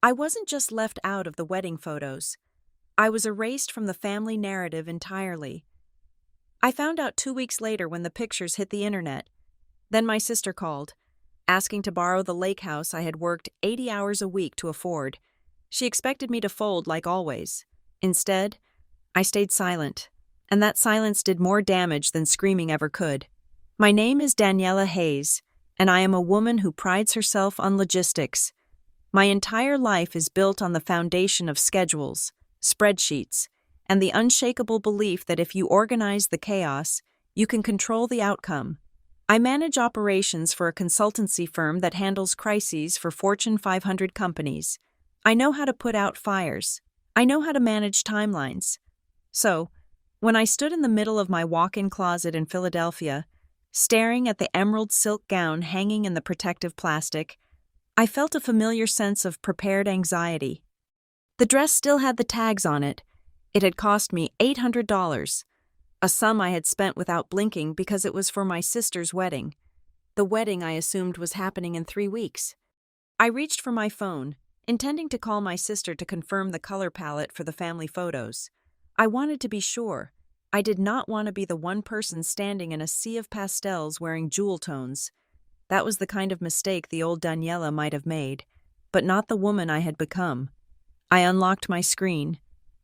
I wasn't just left out of the wedding photos. I was erased from the family narrative entirely. I found out 2 weeks later when the pictures hit the internet. Then my sister called, asking to borrow the lake house I had worked 80 hours a week to afford. She expected me to fold like always. Instead, I stayed silent, and that silence did more damage than screaming ever could. My name is Daniela Hayes, and I am a woman who prides herself on logistics. My entire life is built on the foundation of schedules, spreadsheets, and the unshakable belief that if you organize the chaos, you can control the outcome. I manage operations for a consultancy firm that handles crises for Fortune 500 companies. I know how to put out fires. I know how to manage timelines. So, when I stood in the middle of my walk-in closet in Philadelphia, staring at the emerald silk gown hanging in the protective plastic, I felt a familiar sense of prepared anxiety. The dress still had the tags on it. It had cost me $800, a sum I had spent without blinking because it was for my sister's wedding. The wedding I assumed was happening in 3 weeks. I reached for my phone, intending to call my sister to confirm the color palette for the family photos. I wanted to be sure. I did not want to be the one person standing in a sea of pastels wearing jewel tones. That was the kind of mistake the old Daniela might have made, but not the woman I had become. I unlocked my screen,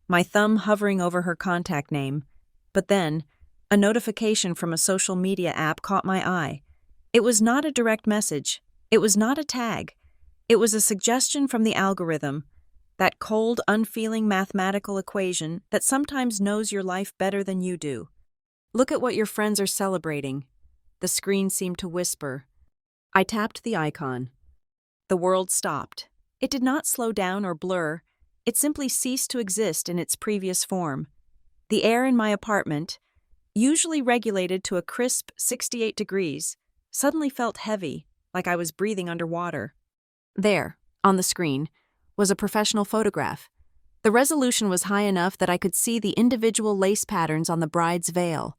my thumb hovering over her contact name, but then, a notification from a social media app caught my eye. It was not a direct message. It was not a tag. It was a suggestion from the algorithm, that cold, unfeeling mathematical equation that sometimes knows your life better than you do. Look at what your friends are celebrating. The screen seemed to whisper. I tapped the icon. The world stopped. It did not slow down or blur. It simply ceased to exist in its previous form. The air in my apartment, usually regulated to a crisp 68 degrees, suddenly felt heavy, like I was breathing underwater. There, on the screen, was a professional photograph. The resolution was high enough that I could see the individual lace patterns on the bride's veil.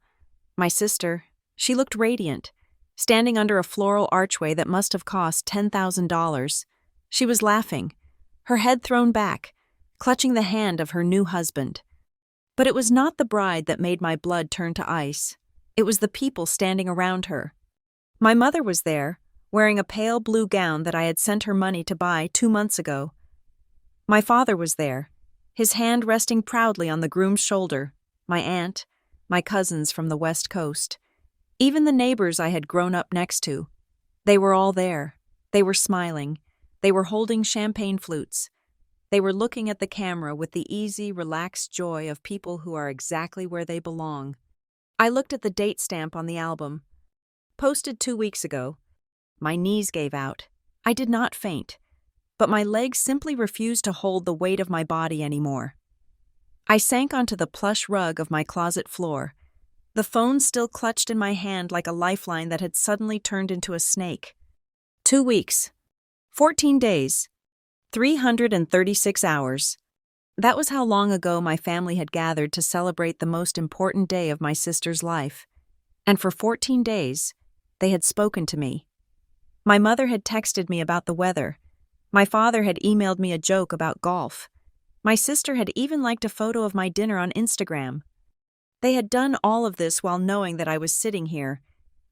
My sister, she looked radiant, standing under a floral archway that must have cost $10,000. She was laughing, her head thrown back, clutching the hand of her new husband. But it was not the bride that made my blood turn to ice. It was the people standing around her. My mother was there, wearing a pale blue gown that I had sent her money to buy 2 months ago. My father was there, his hand resting proudly on the groom's shoulder, my aunt, my cousins from the West Coast, even the neighbors I had grown up next to. They were all there. They were smiling. They were holding champagne flutes. They were looking at the camera with the easy, relaxed joy of people who are exactly where they belong. I looked at the date stamp on the album. Posted 2 weeks ago. My knees gave out. I did not faint, but my legs simply refused to hold the weight of my body anymore. I sank onto the plush rug of my closet floor, the phone still clutched in my hand like a lifeline that had suddenly turned into a snake. 2 weeks. 14 days. 336 hours. That was how long ago my family had gathered to celebrate the most important day of my sister's life. And for 14 days, they had spoken to me. My mother had texted me about the weather. My father had emailed me a joke about golf. My sister had even liked a photo of my dinner on Instagram. They had done all of this while knowing that I was sitting here,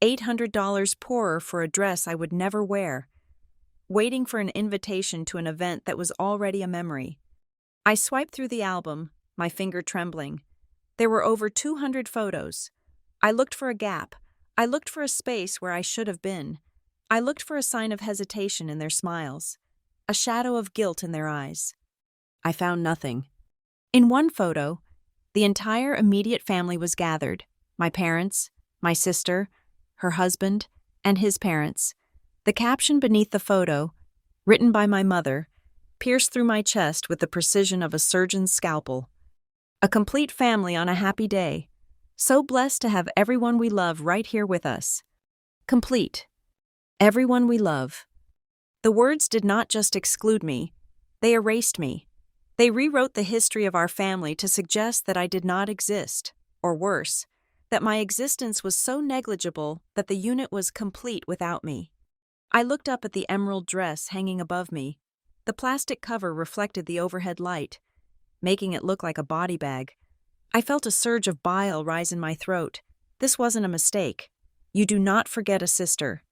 $800 poorer for a dress I would never wear, waiting for an invitation to an event that was already a memory. I swiped through the album, my finger trembling. There were over 200 photos. I looked for a gap. I looked for a space where I should have been. I looked for a sign of hesitation in their smiles, a shadow of guilt in their eyes. I found nothing. In one photo, the entire immediate family was gathered, my parents, my sister, her husband, and his parents. The caption beneath the photo, written by my mother, pierced through my chest with the precision of a surgeon's scalpel. A complete family on a happy day, so blessed to have everyone we love right here with us. Complete. Everyone we love. The words did not just exclude me, they erased me. They rewrote the history of our family to suggest that I did not exist, or worse, that my existence was so negligible that the unit was complete without me. I looked up at the emerald dress hanging above me. The plastic cover reflected the overhead light, making it look like a body bag. I felt a surge of bile rise in my throat. This wasn't a mistake. You do not forget a sister.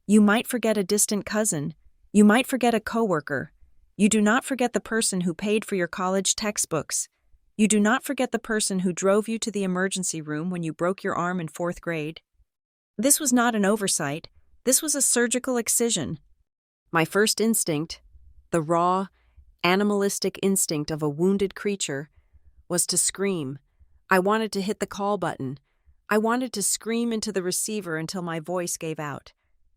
You might forget a distant cousin. You might forget a coworker. You do not forget the person who paid for your college textbooks. You do not forget the person who drove you to the emergency room when you broke your arm in 4th grade. This was not an oversight. This was a surgical excision. My first instinct, the raw, animalistic instinct of a wounded creature, was to scream. I wanted to hit the call button. I wanted to scream into the receiver until my voice gave out.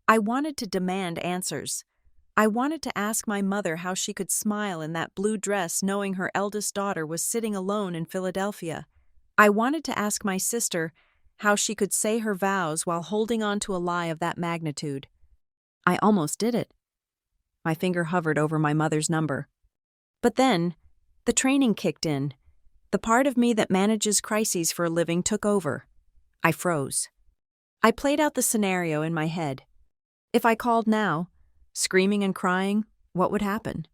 I wanted to demand answers. I wanted to ask my mother how she could smile in that blue dress knowing her eldest daughter was sitting alone in Philadelphia. I wanted to ask my sister how she could say her vows while holding on to a lie of that magnitude. I almost did it. My finger hovered over my mother's number. But then, the training kicked in. The part of me that manages crises for a living took over. I froze. I played out the scenario in my head. If I called now, screaming and crying, what would happen?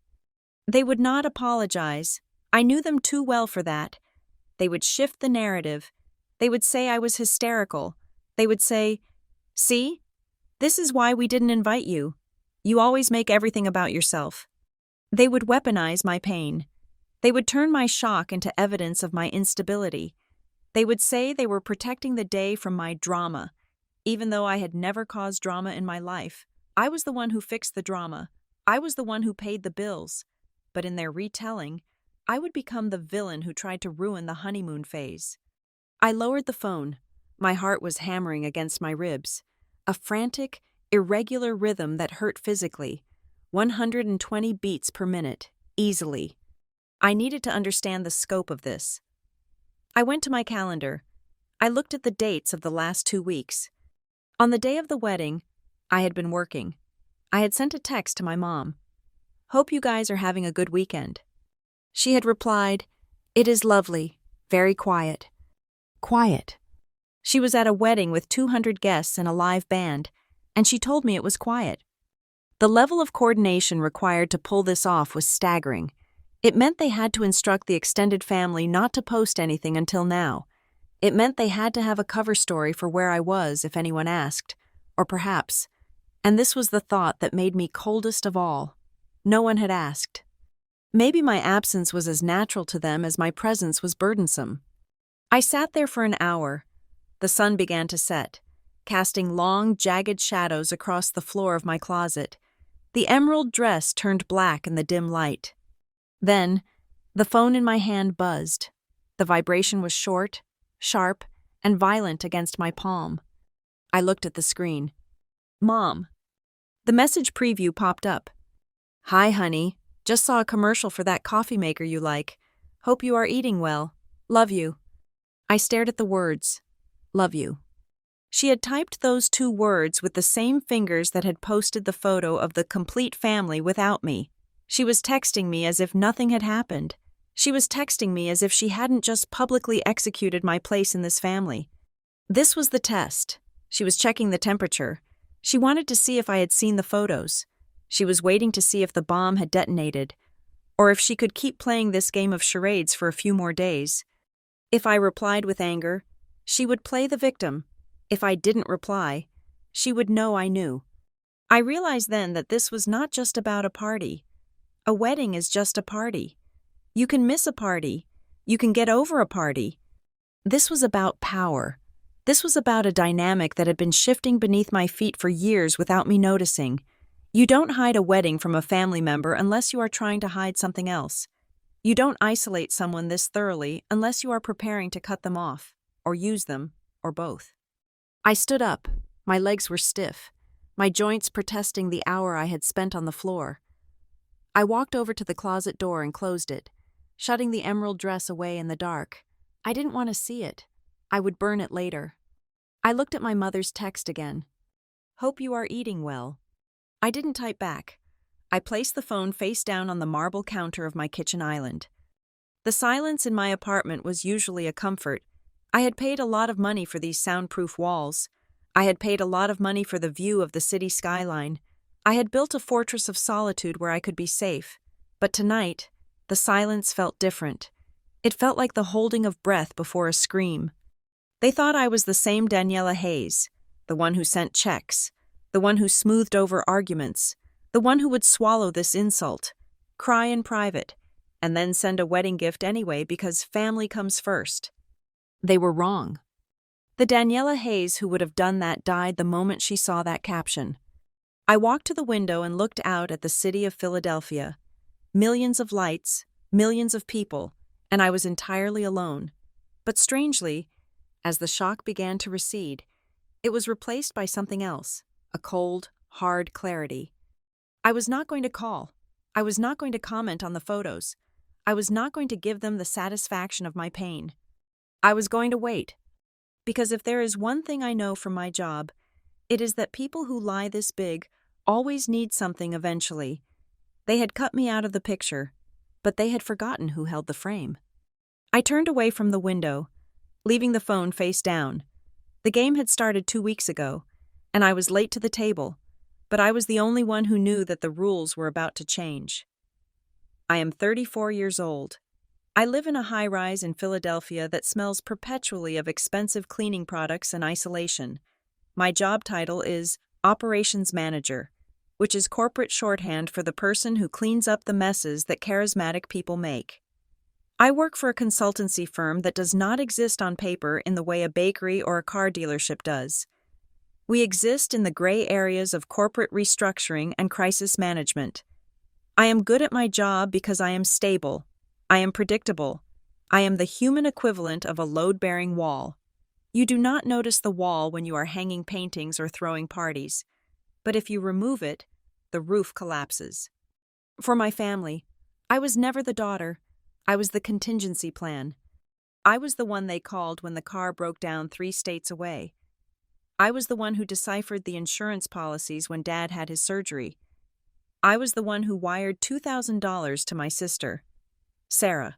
They would not apologize. I knew them too well for that. They would shift the narrative. They would say I was hysterical. They would say, "See? This is why we didn't invite you. You always make everything about yourself." They would weaponize my pain. They would turn my shock into evidence of my instability. They would say they were protecting the day from my drama, even though I had never caused drama in my life. I was the one who fixed the drama. I was the one who paid the bills. But in their retelling, I would become the villain who tried to ruin the honeymoon phase. I lowered the phone. My heart was hammering against my ribs. A frantic, irregular rhythm that hurt physically. 120 beats per minute, easily. I needed to understand the scope of this. I went to my calendar. I looked at the dates of the last 2 weeks. On the day of the wedding, I had been working. I had sent a text to my mom. "Hope you guys are having a good weekend." She had replied, "It is lovely, very quiet." Quiet. She was at a wedding with 200 guests and a live band, and she told me it was quiet. The level of coordination required to pull this off was staggering. It meant they had to instruct the extended family not to post anything until now. It meant they had to have a cover story for where I was if anyone asked, or perhaps, and this was the thought that made me coldest of all, no one had asked. Maybe my absence was as natural to them as my presence was burdensome. I sat there for an hour. The sun began to set, casting long, jagged shadows across the floor of my closet. The emerald dress turned black in the dim light. Then, the phone in my hand buzzed. The vibration was short, sharp, and violent against my palm. I looked at the screen. "Mom." The message preview popped up. "Hi, honey. Just saw a commercial for that coffee maker you like. Hope you are eating well. Love you." I stared at the words. "Love you." She had typed those 2 words with the same fingers that had posted the photo of the complete family without me. She was texting me as if nothing had happened. She was texting me as if she hadn't just publicly executed my place in this family. This was the test. She was checking the temperature. She wanted to see if I had seen the photos. She was waiting to see if the bomb had detonated, or if she could keep playing this game of charades for a few more days. If I replied with anger, she would play the victim. If I didn't reply, she would know I knew. I realized then that this was not just about a party. A wedding is just a party. You can miss a party. You can get over a party. This was about power. This was about a dynamic that had been shifting beneath my feet for years without me noticing. You don't hide a wedding from a family member unless you are trying to hide something else. You don't isolate someone this thoroughly unless you are preparing to cut them off, or use them, or both. I stood up. My legs were stiff, my joints protesting the hour I had spent on the floor. I walked over to the closet door and closed it, shutting the emerald dress away in the dark. I didn't want to see it. I would burn it later. I looked at my mother's text again. "Hope you are eating well." I didn't type back. I placed the phone face down on the marble counter of my kitchen island. The silence in my apartment was usually a comfort. I had paid a lot of money for these soundproof walls. I had paid a lot of money for the view of the city skyline. I had built a fortress of solitude where I could be safe. But tonight, the silence felt different. It felt like the holding of breath before a scream. They thought I was the same Daniela Hayes, the one who sent checks, the one who smoothed over arguments, the one who would swallow this insult, cry in private, and then send a wedding gift anyway because family comes first. They were wrong. The Daniela Hayes who would have done that died the moment she saw that caption. I walked to the window and looked out at the city of Philadelphia. Millions of lights, millions of people, and I was entirely alone. But strangely, as the shock began to recede, it was replaced by something else, a cold, hard clarity. I was not going to call. I was not going to comment on the photos. I was not going to give them the satisfaction of my pain. I was going to wait. Because if there is one thing I know from my job, it is that people who lie this big always need something eventually. They had cut me out of the picture, but they had forgotten who held the frame. I turned away from the window, leaving the phone face down. The game had started 2 weeks ago, and I was late to the table, but I was the only one who knew that the rules were about to change. I am 34 years old. I live in a high-rise in Philadelphia that smells perpetually of expensive cleaning products and isolation. My job title is Operations Manager, which is corporate shorthand for the person who cleans up the messes that charismatic people make. I work for a consultancy firm that does not exist on paper in the way a bakery or a car dealership does. We exist in the gray areas of corporate restructuring and crisis management. I am good at my job because I am stable. I am predictable. I am the human equivalent of a load-bearing wall. You do not notice the wall when you are hanging paintings or throwing parties, but if you remove it, the roof collapses. For my family, I was never the daughter. I was the contingency plan. I was the one they called when the car broke down 3 states away. I was the one who deciphered the insurance policies when Dad had his surgery. I was the one who wired $2,000 to my sister, Sarah,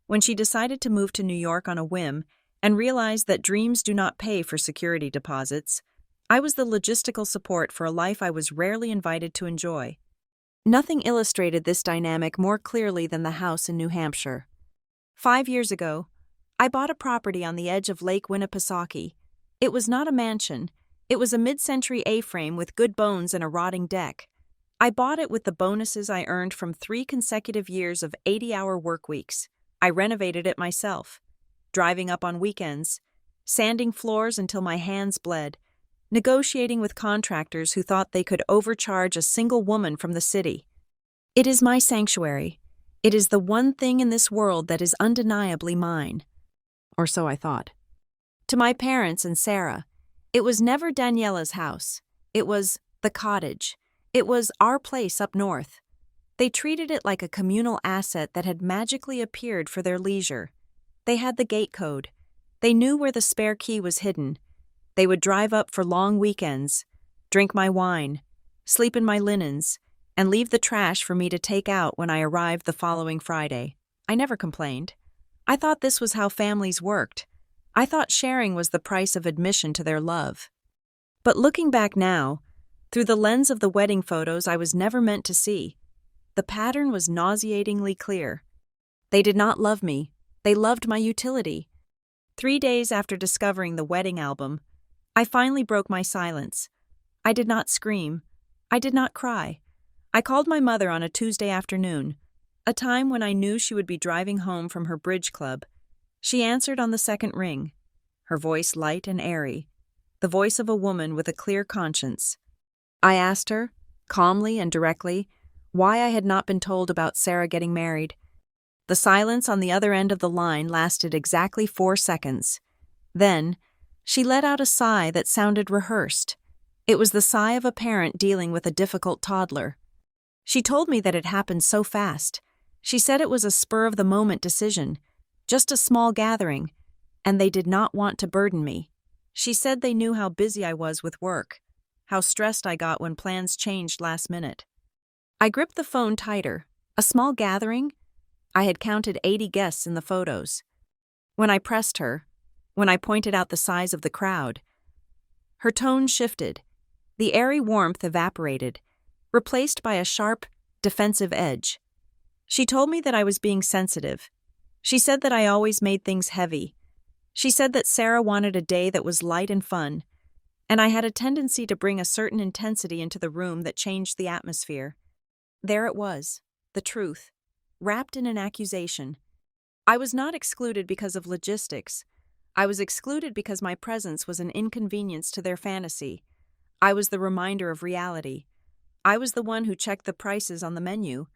when she decided to move to New York on a whim and realized that dreams do not pay for security deposits. I was the logistical support for a life I was rarely invited to enjoy. Nothing illustrated this dynamic more clearly than the house in New Hampshire. 5 years ago, I bought a property on the edge of Lake Winnipesaukee. It was not a mansion. It was a mid-century A-frame with good bones and a rotting deck. I bought it with the bonuses I earned from 3 consecutive years of 80-hour work weeks. I renovated it myself, driving up on weekends, sanding floors until my hands bled, negotiating with contractors who thought they could overcharge a single woman from the city. It is my sanctuary. It is the one thing in this world that is undeniably mine. Or so I thought. To my parents and Sarah, it was never Daniela's house. It was the cottage. It was our place up north. They treated it like a communal asset that had magically appeared for their leisure. They had the gate code. They knew where the spare key was hidden. They would drive up for long weekends, drink my wine, sleep in my linens, and leave the trash for me to take out when I arrived the following Friday. I never complained. I thought this was how families worked. I thought sharing was the price of admission to their love. But looking back now, through the lens of the wedding photos I was never meant to see, the pattern was nauseatingly clear. They did not love me. They loved my utility. 3 days after discovering the wedding album, I finally broke my silence. I did not scream. I did not cry. I called my mother on a Tuesday afternoon, a time when I knew she would be driving home from her bridge club. She answered on the second ring, her voice light and airy, the voice of a woman with a clear conscience. I asked her, calmly and directly, why I had not been told about Sarah getting married. The silence on the other end of the line lasted exactly 4 seconds. Then, she let out a sigh that sounded rehearsed. It was the sigh of a parent dealing with a difficult toddler. She told me that it happened so fast. She said it was a spur-of-the-moment decision, just a small gathering, and they did not want to burden me. She said they knew how busy I was with work, how stressed I got when plans changed last minute. I gripped the phone tighter. A small gathering? I had counted 80 guests in the photos. When I pressed her, when I pointed out the size of the crowd, her tone shifted. The airy warmth evaporated, replaced by a sharp, defensive edge. She told me that I was being sensitive. She said that I always made things heavy. She said that Sarah wanted a day that was light and fun, and I had a tendency to bring a certain intensity into the room that changed the atmosphere. There it was, the truth, wrapped in an accusation. I was not excluded because of logistics. I was excluded because my presence was an inconvenience to their fantasy. I was the reminder of reality. I was the one who checked the prices on the menu.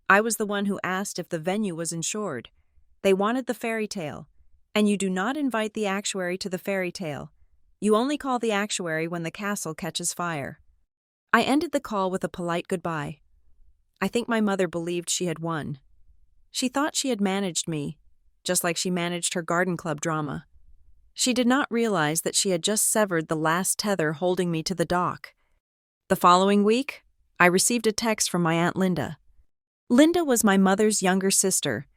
I was the one who asked if the venue was insured. They wanted the fairy tale, and you do not invite the actuary to the fairy tale. You only call the actuary when the castle catches fire. I ended the call with a polite goodbye. I think my mother believed she had won. She thought she had managed me, just like she managed her garden club drama. She did not realize that she had just severed the last tether holding me to the dock. The following week, I received a text from my Aunt Linda. Linda was my mother's younger sister,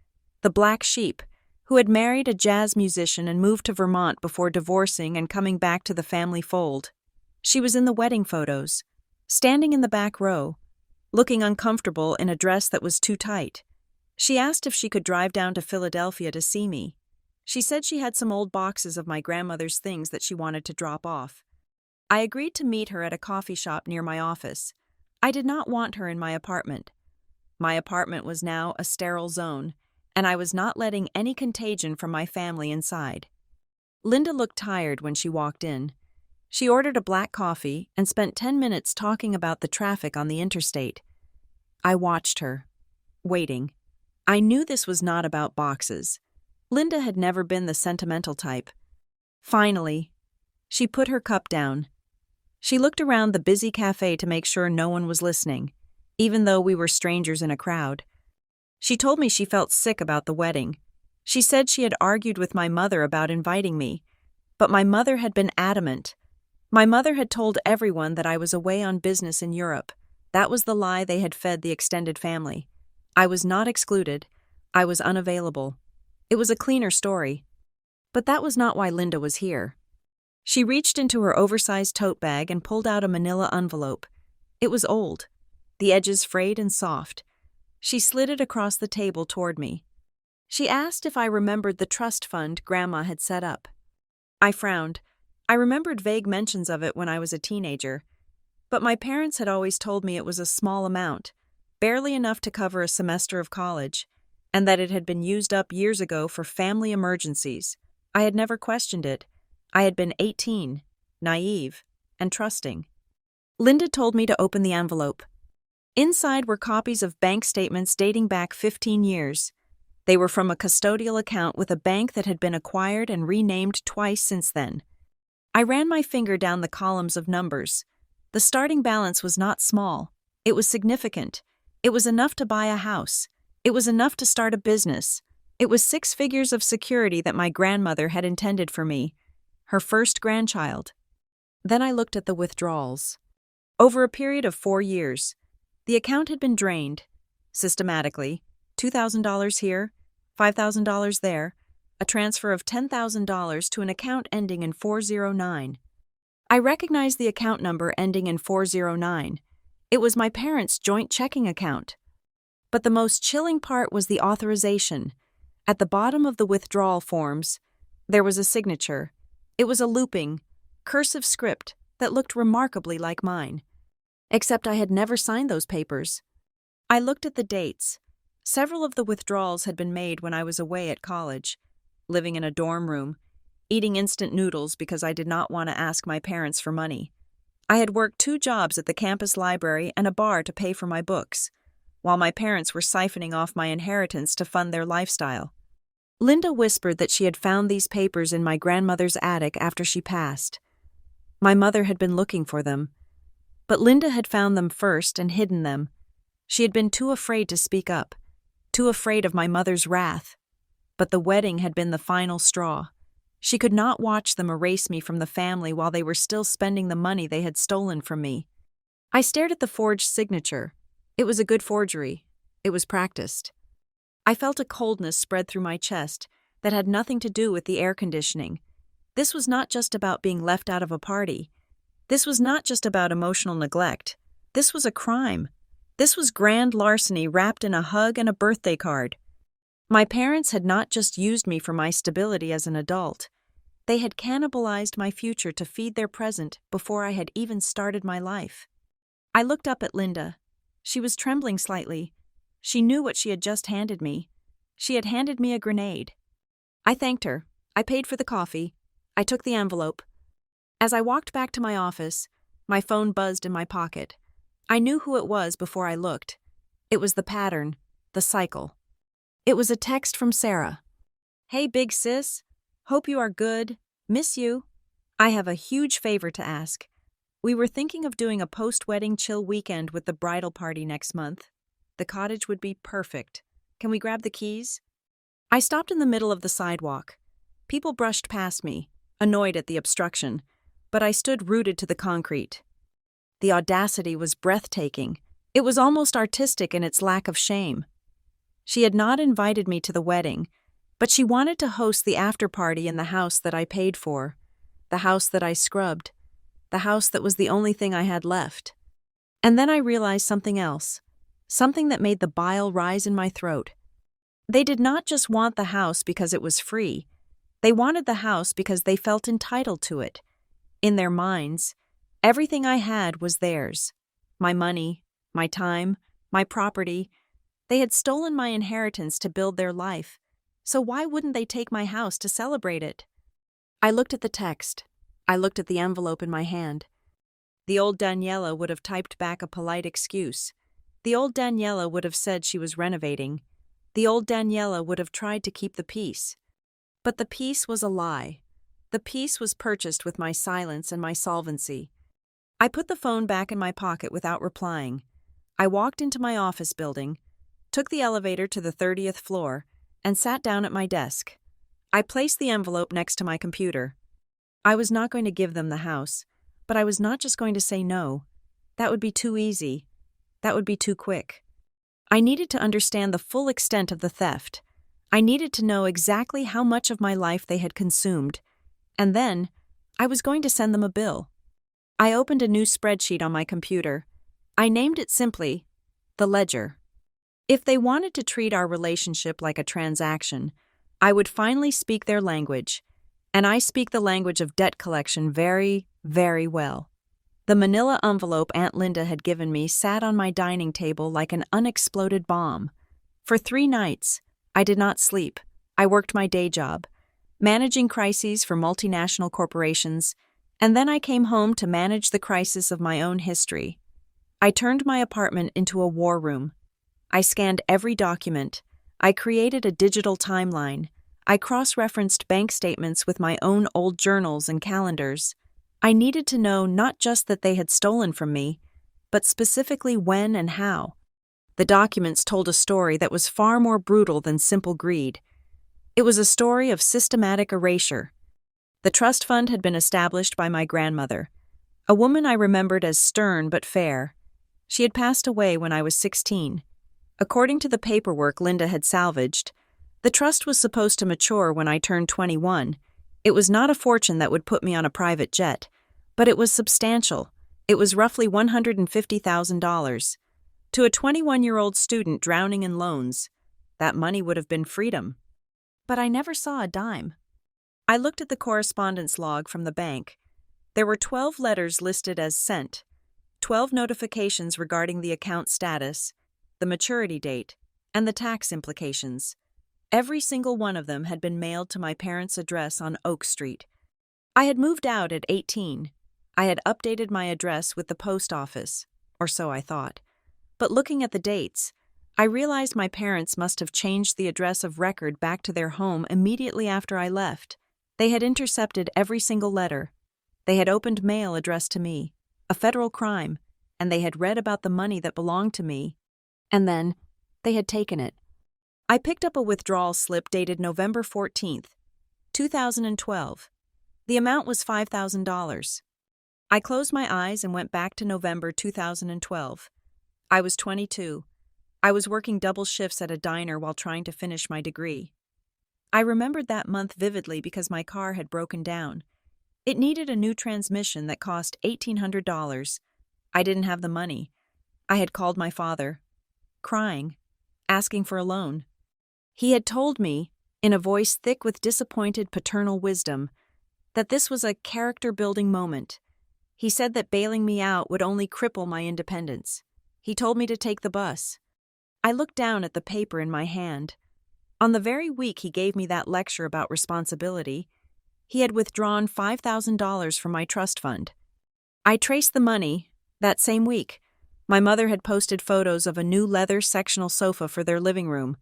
the black sheep, who had married a jazz musician and moved to Vermont before divorcing and coming back to the family fold. She was in the wedding photos, standing in the back row, looking uncomfortable in a dress that was too tight. She asked if she could drive down to Philadelphia to see me. She said she had some old boxes of my grandmother's things that she wanted to drop off. I agreed to meet her at a coffee shop near my office. I did not want her in my apartment. My apartment was now a sterile zone, and I was not letting any contagion from my family inside. Linda looked tired when she walked in. She ordered a black coffee and spent 10 minutes talking about the traffic on the interstate. I watched her, waiting. I knew this was not about boxes. Linda had never been the sentimental type. Finally, she put her cup down. She looked around the busy cafe to make sure no one was listening, even though we were strangers in a crowd. She told me she felt sick about the wedding. She said she had argued with my mother about inviting me, but my mother had been adamant. My mother had told everyone that I was away on business in Europe. That was the lie they had fed the extended family. I was not excluded. I was unavailable. It was a cleaner story. But that was not why Linda was here. She reached into her oversized tote bag and pulled out a manila envelope. It was old, the edges frayed and soft. She slid it across the table toward me. She asked if I remembered the trust fund Grandma had set up. I frowned. I remembered vague mentions of it when I was a teenager, but my parents had always told me it was a small amount, barely enough to cover a semester of college, and that it had been used up years ago for family emergencies. I had never questioned it. I had been 18, naive, and trusting. Linda told me to open the envelope. Inside were copies of bank statements dating back 15 years. They were from a custodial account with a bank that had been acquired and renamed twice since then. I ran my finger down the columns of numbers. The starting balance was not small. It was significant. It was enough to buy a house. It was enough to start a business. It was 6 figures of security that my grandmother had intended for me, her first grandchild. Then I looked at the withdrawals. Over a period of 4 years, the account had been drained, systematically, $2,000 here, $5,000 there, a transfer of $10,000 to an account ending in 409. I recognized the account number ending in 409. It was my parents' joint checking account. But the most chilling part was the authorization. At the bottom of the withdrawal forms, there was a signature. It was a looping, cursive script that looked remarkably like mine. Except I had never signed those papers. I looked at the dates. Several of the withdrawals had been made when I was away at college, living in a dorm room, eating instant noodles because I did not want to ask my parents for money. I had worked 2 jobs at the campus library and a bar to pay for my books, while my parents were siphoning off my inheritance to fund their lifestyle. Linda whispered that she had found these papers in my grandmother's attic after she passed. My mother had been looking for them, but Linda had found them first and hidden them. She had been too afraid to speak up, too afraid of my mother's wrath. But the wedding had been the final straw. She could not watch them erase me from the family while they were still spending the money they had stolen from me. I stared at the forged signature. It was a good forgery. It was practiced. I felt a coldness spread through my chest that had nothing to do with the air conditioning. This was not just about being left out of a party. This was not just about emotional neglect. This was a crime. This was grand larceny wrapped in a hug and a birthday card. My parents had not just used me for my stability as an adult. They had cannibalized my future to feed their present before I had even started my life. I looked up at Linda. She was trembling slightly. She knew what she had just handed me. She had handed me a grenade. I thanked her. I paid for the coffee. I took the envelope. As I walked back to my office, my phone buzzed in my pocket. I knew who it was before I looked. It was the pattern, the cycle. It was a text from Sarah. "Hey, big sis. Hope you are good. Miss you. I have a huge favor to ask. We were thinking of doing a post-wedding chill weekend with the bridal party next month. The cottage would be perfect. Can we grab the keys?" I stopped in the middle of the sidewalk. People brushed past me, annoyed at the obstruction, but I stood rooted to the concrete. The audacity was breathtaking. It was almost artistic in its lack of shame. She had not invited me to the wedding, but she wanted to host the after-party in the house that I paid for, the house that I scrubbed, the house that was the only thing I had left. And then I realized something else, something that made the bile rise in my throat. They did not just want the house because it was free. They wanted the house because they felt entitled to it. In their minds, everything I had was theirs. My money, my time, my property. They had stolen my inheritance to build their life. So why wouldn't they take my house to celebrate it? I looked at the text. I looked at the envelope in my hand. The old Daniela would have typed back a polite excuse. The old Daniela would have said she was renovating. The old Daniela would have tried to keep the peace. But the peace was a lie. The peace was purchased with my silence and my solvency. I put the phone back in my pocket without replying. I walked into my office building, took the elevator to the 30th floor, and sat down at my desk. I placed the envelope next to my computer. I was not going to give them the house, but I was not just going to say no. That would be too easy. That would be too quick. I needed to understand the full extent of the theft. I needed to know exactly how much of my life they had consumed. And then, I was going to send them a bill. I opened a new spreadsheet on my computer. I named it simply, the ledger. If they wanted to treat our relationship like a transaction, I would finally speak their language. And I speak the language of debt collection very, very well. The manila envelope Aunt Linda had given me sat on my dining table like an unexploded bomb. For 3 nights, I did not sleep. I worked my day job, managing crises for multinational corporations, and then I came home to manage the crisis of my own history. I turned my apartment into a war room. I scanned every document. I created a digital timeline. I cross-referenced bank statements with my own old journals and calendars. I needed to know not just that they had stolen from me, but specifically when and how. The documents told a story that was far more brutal than simple greed. It was a story of systematic erasure. The trust fund had been established by my grandmother, a woman I remembered as stern but fair. She had passed away when I was 16. According to the paperwork Linda had salvaged, the trust was supposed to mature when I turned 21. It was not a fortune that would put me on a private jet, but it was substantial. It was roughly $150,000. To a 21-year-old student drowning in loans, that money would have been freedom. But I never saw a dime. I looked at the correspondence log from the bank. There were 12 letters listed as sent, 12 notifications regarding the account status, the maturity date, and the tax implications. Every single one of them had been mailed to my parents' address on Oak Street. I had moved out at 18. I had updated my address with the post office, or so I thought. But looking at the dates, I realized my parents must have changed the address of record back to their home immediately after I left. They had intercepted every single letter. They had opened mail addressed to me, a federal crime, and they had read about the money that belonged to me. And then, they had taken it. I picked up a withdrawal slip dated November 14th, 2012. The amount was $5,000. I closed my eyes and went back to November 2012. I was 22. I was working double shifts at a diner while trying to finish my degree. I remembered that month vividly because my car had broken down. It needed a new transmission that cost $1,800. I didn't have the money. I had called my father, crying, asking for a loan. He had told me, in a voice thick with disappointed paternal wisdom, that this was a character-building moment. He said that bailing me out would only cripple my independence. He told me to take the bus. I looked down at the paper in my hand. On the very week he gave me that lecture about responsibility, he had withdrawn $5,000 from my trust fund. I traced the money that same week. My mother had posted photos of a new leather sectional sofa for their living room.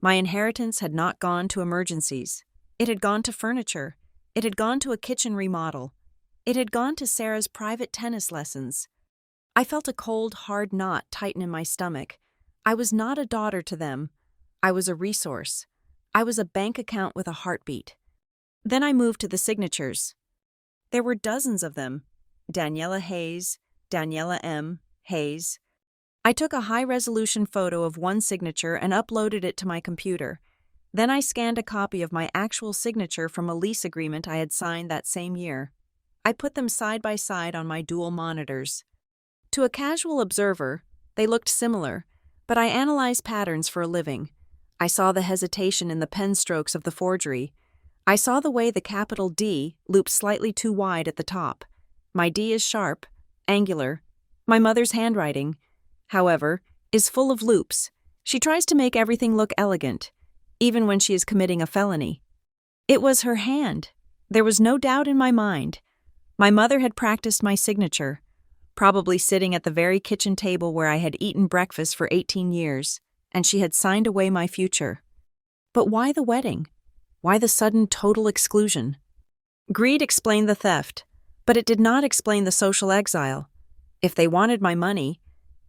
My inheritance had not gone to emergencies. It had gone to furniture. It had gone to a kitchen remodel. It had gone to Sarah's private tennis lessons. I felt a cold, hard knot tighten in my stomach. I was not a daughter to them. I was a resource. I was a bank account with a heartbeat. Then I moved to the signatures. There were dozens of them. Daniela Hayes, Daniela M. Hayes. I took a high-resolution photo of one signature and uploaded it to my computer. Then I scanned a copy of my actual signature from a lease agreement I had signed that same year. I put them side by side on my dual monitors. To a casual observer, they looked similar, but I analyzed patterns for a living. I saw the hesitation in the pen strokes of the forgery. I saw the way the capital D looped slightly too wide at the top. My D is sharp, angular. My mother's handwriting, however, is full of loops. She tries to make everything look elegant, even when she is committing a felony. It was her hand. There was no doubt in my mind. My mother had practiced my signature, probably sitting at the very kitchen table where I had eaten breakfast for 18 years, and she had signed away my future. But why the wedding? Why the sudden total exclusion? Greed explained the theft, but it did not explain the social exile. If they wanted my money,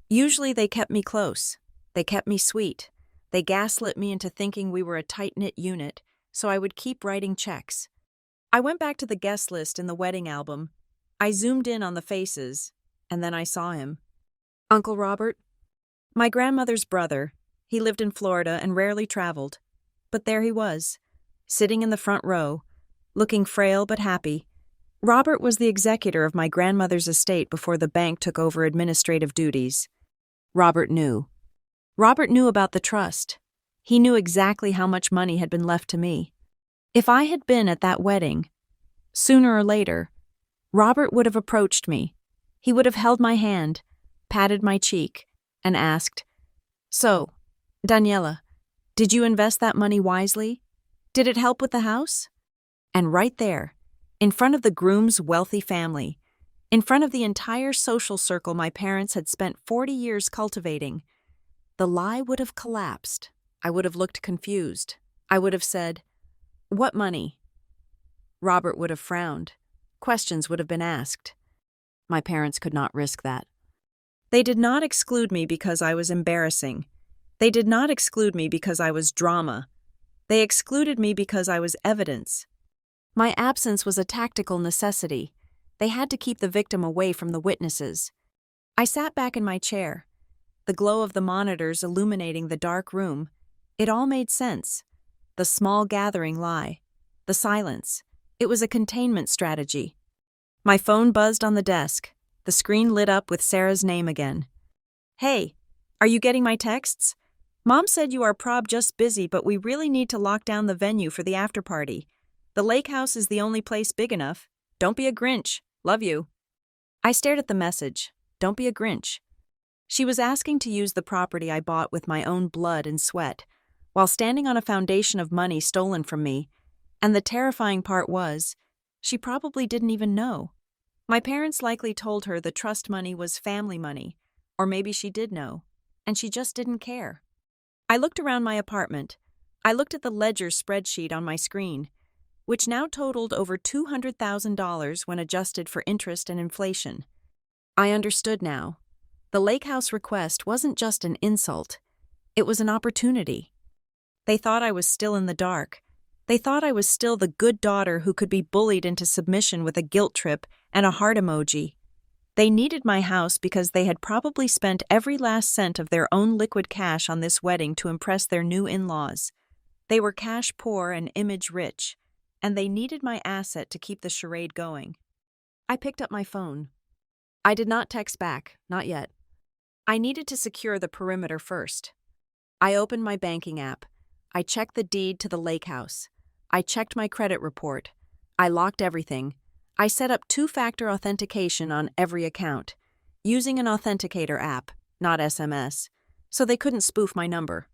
usually they kept me close. They kept me sweet. They gaslit me into thinking we were a tight-knit unit, so I would keep writing checks. I went back to the guest list in the wedding album. I zoomed in on the faces, and then I saw him. Uncle Robert? My grandmother's brother. He lived in Florida and rarely traveled. But there he was, sitting in the front row, looking frail but happy. Robert was the executor of my grandmother's estate before the bank took over administrative duties. Robert knew. Robert knew about the trust. He knew exactly how much money had been left to me. If I had been at that wedding, sooner or later, Robert would have approached me. He would have held my hand, patted my cheek, and asked, "So, Daniela, did you invest that money wisely? Did it help with the house?" And right there, in front of the groom's wealthy family, in front of the entire social circle my parents had spent 40 years cultivating, the lie would have collapsed. I would have looked confused. I would have said, "What money?" Robert would have frowned. Questions would have been asked. My parents could not risk that. They did not exclude me because I was embarrassing. They did not exclude me because I was drama. They excluded me because I was evidence. My absence was a tactical necessity. They had to keep the victim away from the witnesses. I sat back in my chair, the glow of the monitors illuminating the dark room. It all made sense. The small gathering lie. The silence. It was a containment strategy. My phone buzzed on the desk. The screen lit up with Sarah's name again. "Hey, are you getting my texts? Mom said you are prob just busy, but we really need to lock down the venue for the after party. The lake house is the only place big enough. Don't be a Grinch. Love you." I stared at the message. Don't be a Grinch. She was asking to use the property I bought with my own blood and sweat, while standing on a foundation of money stolen from me. And the terrifying part was, she probably didn't even know. My parents likely told her the trust money was family money, or maybe she did know, and she just didn't care. I looked around my apartment. I looked at the ledger spreadsheet on my screen, which now totaled over $200,000 when adjusted for interest and inflation. I understood now. The lake house request wasn't just an insult. It was an opportunity. They thought I was still in the dark. They thought I was still the good daughter who could be bullied into submission with a guilt trip and a heart emoji. They needed my house because they had probably spent every last cent of their own liquid cash on this wedding to impress their new in-laws. They were cash poor and image rich, and they needed my asset to keep the charade going. I picked up my phone. I did not text back, not yet. I needed to secure the perimeter first. I opened my banking app. I checked the deed to the lake house. I checked my credit report. I locked everything. I set up two-factor authentication on every account, using an authenticator app, not SMS, so they couldn't spoof my number.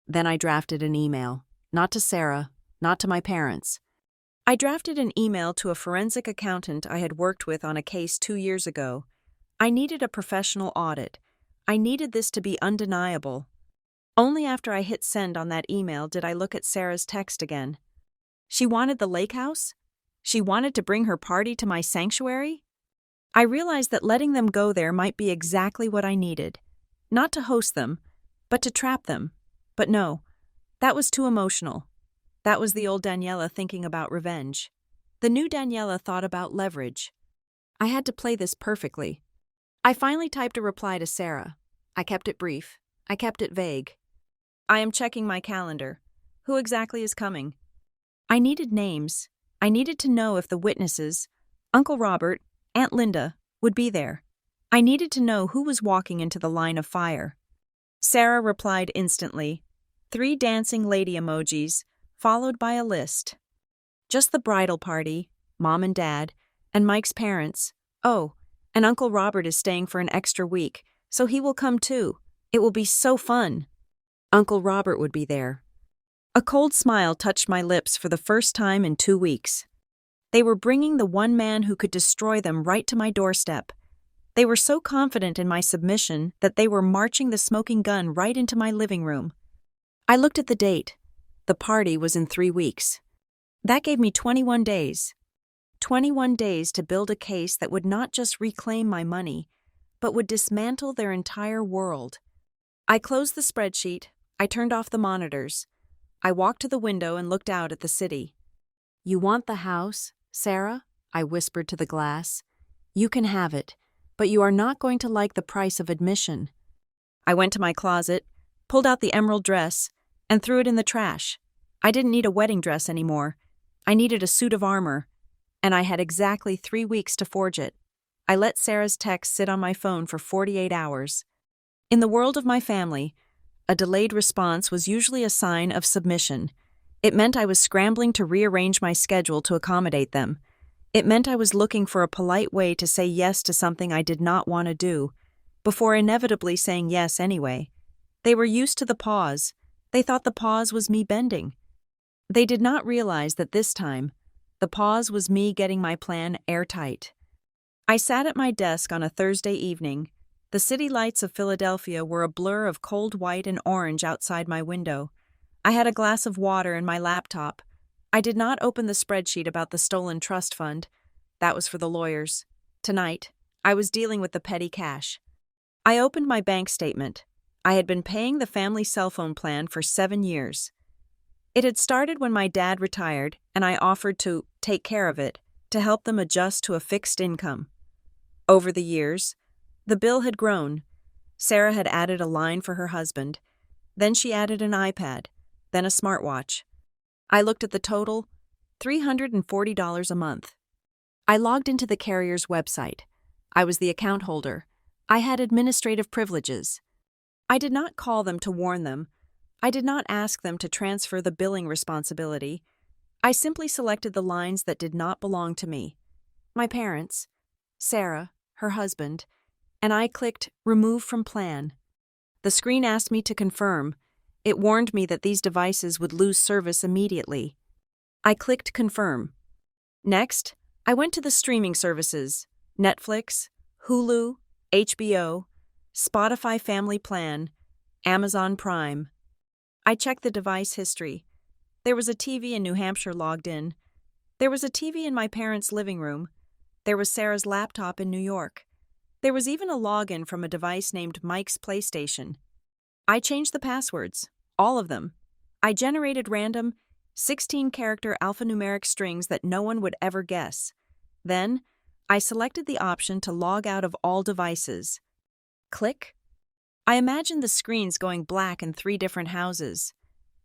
Then I drafted an email, not to Sarah, not to my parents. I drafted an email to a forensic accountant I had worked with on a case 2 years ago. I needed a professional audit. I needed this to be undeniable. Only after I hit send on that email did I look at Sarah's text again. She wanted the lake house? She wanted to bring her party to my sanctuary? I realized that letting them go there might be exactly what I needed. Not to host them, but to trap them. But no, that was too emotional. That was the old Daniela thinking about revenge. The new Daniela thought about leverage. I had to play this perfectly. I finally typed a reply to Sarah. I kept it brief. I kept it vague. I am checking my calendar. Who exactly is coming? I needed names. I needed to know if the witnesses, Uncle Robert, Aunt Linda, would be there. I needed to know who was walking into the line of fire. Sarah replied instantly. 3 dancing lady emojis, followed by a list. Just the bridal party, Mom and Dad, and Mike's parents. Oh, and Uncle Robert is staying for an extra week, so he will come too. It will be so fun. Uncle Robert would be there. A cold smile touched my lips for the first time in 2 weeks. They were bringing the one man who could destroy them right to my doorstep. They were so confident in my submission that they were marching the smoking gun right into my living room. I looked at the date. The party was in 3 weeks. That gave me 21 days. 21 days to build a case that would not just reclaim my money, but would dismantle their entire world. I closed the spreadsheet. I turned off the monitors. I walked to the window and looked out at the city. You want the house, Sarah? I whispered to the glass. You can have it, but you are not going to like the price of admission. I went to my closet, pulled out the emerald dress, and threw it in the trash. I didn't need a wedding dress anymore. I needed a suit of armor, and I had exactly 3 weeks to forge it. I let Sarah's text sit on my phone for 48 hours. In the world of my family, a delayed response was usually a sign of submission. It meant I was scrambling to rearrange my schedule to accommodate them. It meant I was looking for a polite way to say yes to something I did not want to do, before inevitably saying yes anyway. They were used to the pause. They thought the pause was me bending. They did not realize that this time, the pause was me getting my plan airtight. I sat at my desk on a Thursday evening. The city lights of Philadelphia were a blur of cold white and orange outside my window. I had a glass of water and my laptop. I did not open the spreadsheet about the stolen trust fund. That was for the lawyers. Tonight, I was dealing with the petty cash. I opened my bank statement. I had been paying the family cell phone plan for 7 years. It had started when my dad retired, and I offered to take care of it, to help them adjust to a fixed income. Over the years, the bill had grown. Sarah had added a line for her husband. Then she added an iPad, then a smartwatch. I looked at the total, $340 a month. I logged into the carrier's website. I was the account holder. I had administrative privileges. I did not call them to warn them. I did not ask them to transfer the billing responsibility. I simply selected the lines that did not belong to me. My parents, Sarah, her husband, and I clicked Remove from Plan. The screen asked me to confirm. It warned me that these devices would lose service immediately. I clicked Confirm. Next, I went to the streaming services, Netflix, Hulu, HBO, Spotify Family Plan, Amazon Prime. I checked the device history. There was a TV in New Hampshire logged in. There was a TV in my parents' living room. There was Sarah's laptop in New York. There was even a login from a device named Mike's PlayStation. I changed the passwords, all of them. I generated random, 16-character alphanumeric strings that no one would ever guess. Then, I selected the option to log out of all devices. Click. I imagined the screens going black in 3 different houses.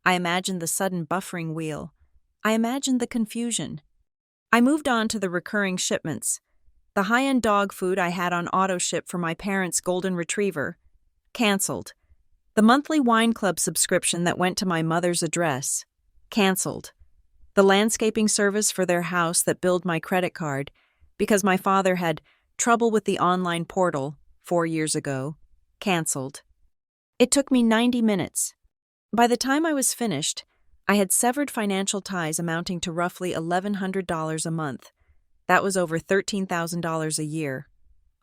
I imagined the sudden buffering wheel. I imagined the confusion. I moved on to the recurring shipments. The high-end dog food I had on auto ship for my parents' golden retriever. Cancelled. The monthly wine club subscription that went to my mother's address. Cancelled. The landscaping service for their house that billed my credit card because my father had trouble with the online portal 4 years ago. Cancelled. It took me 90 minutes. By the time I was finished, I had severed financial ties amounting to roughly $1,100 a month. That was over $13,000 a year.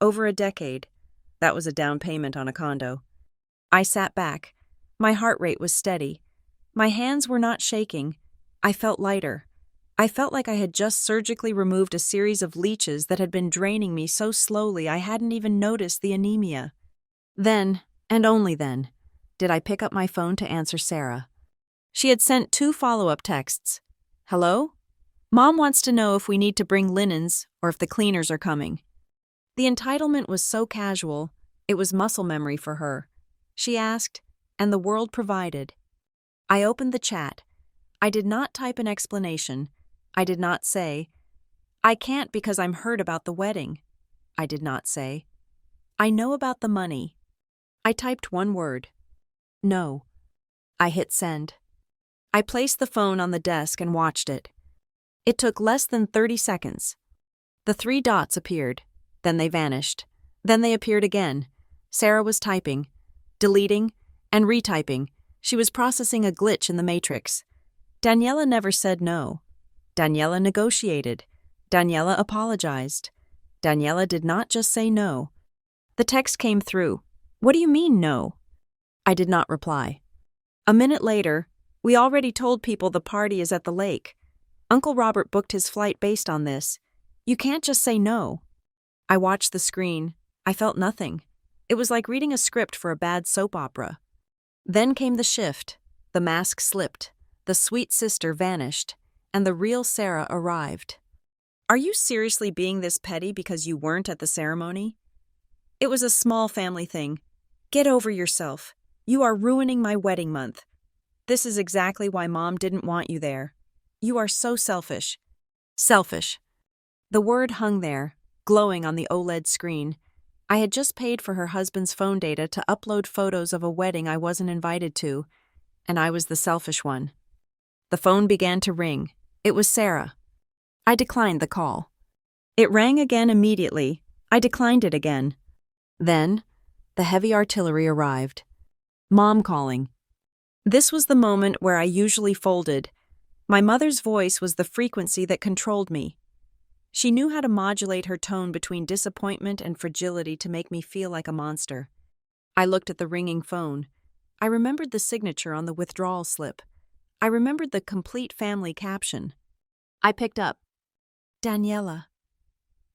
Over a decade. That was a down payment on a condo. I sat back. My heart rate was steady. My hands were not shaking. I felt lighter. I felt like I had just surgically removed a series of leeches that had been draining me so slowly I hadn't even noticed the anemia. Then, and only then, did I pick up my phone to answer Sarah. She had sent 2 follow-up texts. Hello? Mom wants to know if we need to bring linens or if the cleaners are coming. The entitlement was so casual, it was muscle memory for her. She asked, and the world provided. I opened the chat. I did not type an explanation. I did not say, I can't because I'm hurt about the wedding. I did not say, I know about the money. I typed one word. No. I hit send. I placed the phone on the desk and watched it. It took less than 30 seconds. The 3 dots appeared. Then they vanished. Then they appeared again. Sarah was typing, deleting, and retyping. She was processing a glitch in the matrix. Daniela never said no. Daniela negotiated. Daniela apologized. Daniela did not just say no. The text came through. What do you mean, no? I did not reply. A minute later, we already told people the party is at the lake. Uncle Robert booked his flight based on this. You can't just say no. I watched the screen. I felt nothing. It was like reading a script for a bad soap opera. Then came the shift. The mask slipped. The sweet sister vanished. And the real Sarah arrived. Are you seriously being this petty because you weren't at the ceremony? It was a small family thing. Get over yourself. You are ruining my wedding month. This is exactly why Mom didn't want you there. You are so selfish. Selfish. The word hung there, glowing on the OLED screen. I had just paid for her husband's phone data to upload photos of a wedding I wasn't invited to, and I was the selfish one. The phone began to ring. It was Sarah. I declined the call. It rang again immediately. I declined it again. Then, the heavy artillery arrived. Mom calling. This was the moment where I usually folded. My mother's voice was the frequency that controlled me. She knew how to modulate her tone between disappointment and fragility to make me feel like a monster. I looked at the ringing phone. I remembered the signature on the withdrawal slip. I remembered the complete family caption. I picked up. Daniela.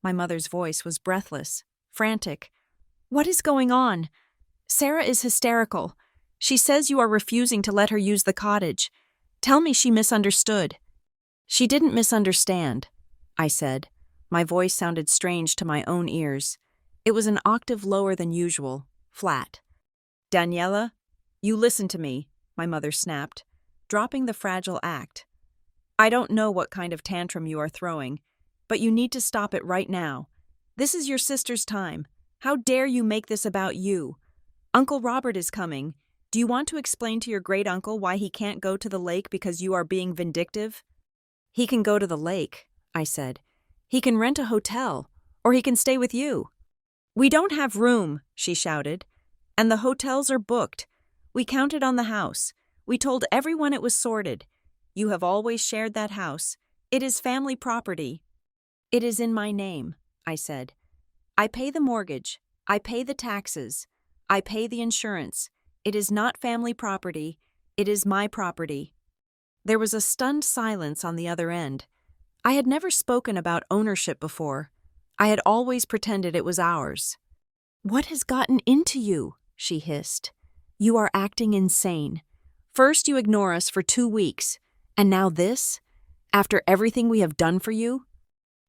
My mother's voice was breathless, frantic. What is going on? Sarah is hysterical. She says you are refusing to let her use the cottage. Tell me she misunderstood. She didn't misunderstand, I said. My voice sounded strange to my own ears. It was an octave lower than usual, flat. Daniela, you listen to me, my mother snapped, dropping the fragile act. I don't know what kind of tantrum you are throwing, but you need to stop it right now. This is your sister's time. How dare you make this about you? Uncle Robert is coming. Do you want to explain to your great-uncle why he can't go to the lake because you are being vindictive? He can go to the lake, I said. He can rent a hotel, or he can stay with you. We don't have room, she shouted. And the hotels are booked. We counted on the house. We told everyone it was sorted. You have always shared that house. It is family property. It is in my name, I said. I pay the mortgage. I pay the taxes. I pay the insurance. It is not family property. It is my property. There was a stunned silence on the other end. I had never spoken about ownership before. I had always pretended it was ours. What has gotten into you? She hissed. You are acting insane. First you ignore us for 2 weeks, and now this? After everything we have done for you?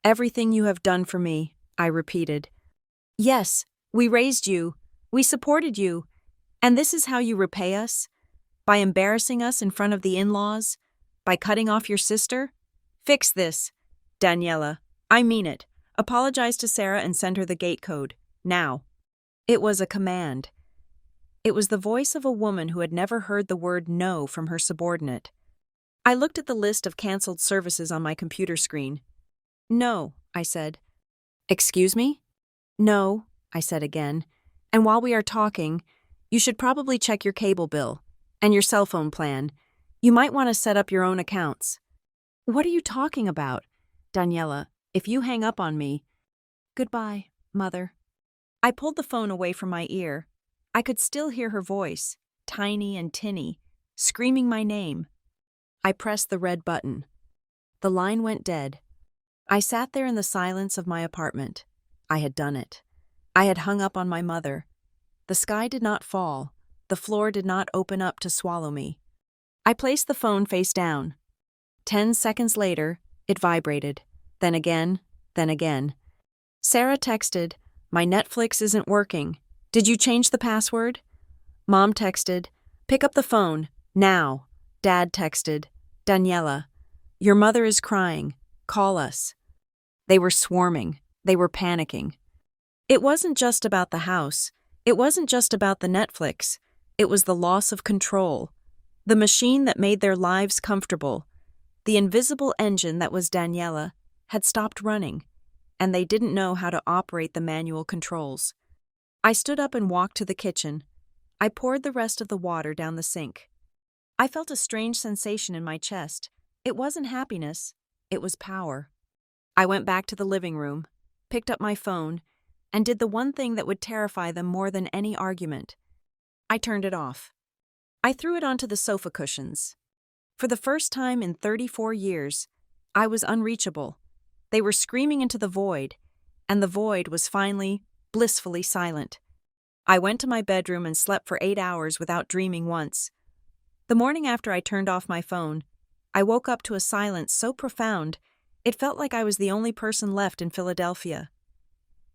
Everything you have done for me, I repeated. Yes, we raised you. We supported you. And this is how you repay us? By embarrassing us in front of the in-laws? By cutting off your sister? Fix this. Daniela, I mean it. Apologize to Sarah and send her the gate code. Now. It was a command. It was the voice of a woman who had never heard the word no from her subordinate. I looked at the list of canceled services on my computer screen. No, I said. Excuse me? No, I said again. And while we are talking, you should probably check your cable bill and your cell phone plan. You might want to set up your own accounts. What are you talking about? Daniela, if you hang up on me. Goodbye, Mother. I pulled the phone away from my ear. I could still hear her voice, tiny and tinny, screaming my name. I pressed the red button. The line went dead. I sat there in the silence of my apartment. I had done it. I had hung up on my mother. The sky did not fall. The floor did not open up to swallow me. I placed the phone face down. 10 seconds later, it vibrated. Then again, then again. Sarah texted, "My Netflix isn't working. Did you change the password?" Mom texted, "Pick up the phone, now." Dad texted, "Daniela, your mother is crying. Call us." They were swarming. They were panicking. It wasn't just about the house. It wasn't just about the Netflix. It was the loss of control. The machine that made their lives comfortable. The invisible engine that was Daniela had stopped running, and they didn't know how to operate the manual controls. I stood up and walked to the kitchen. I poured the rest of the water down the sink. I felt a strange sensation in my chest. It wasn't happiness. It was power. I went back to the living room, picked up my phone, and did the one thing that would terrify them more than any argument. I turned it off. I threw it onto the sofa cushions. For the first time in 34 years, I was unreachable. They were screaming into the void, and the void was finally, blissfully silent. I went to my bedroom and slept for 8 hours without dreaming once. The morning after I turned off my phone, I woke up to a silence so profound, it felt like I was the only person left in Philadelphia.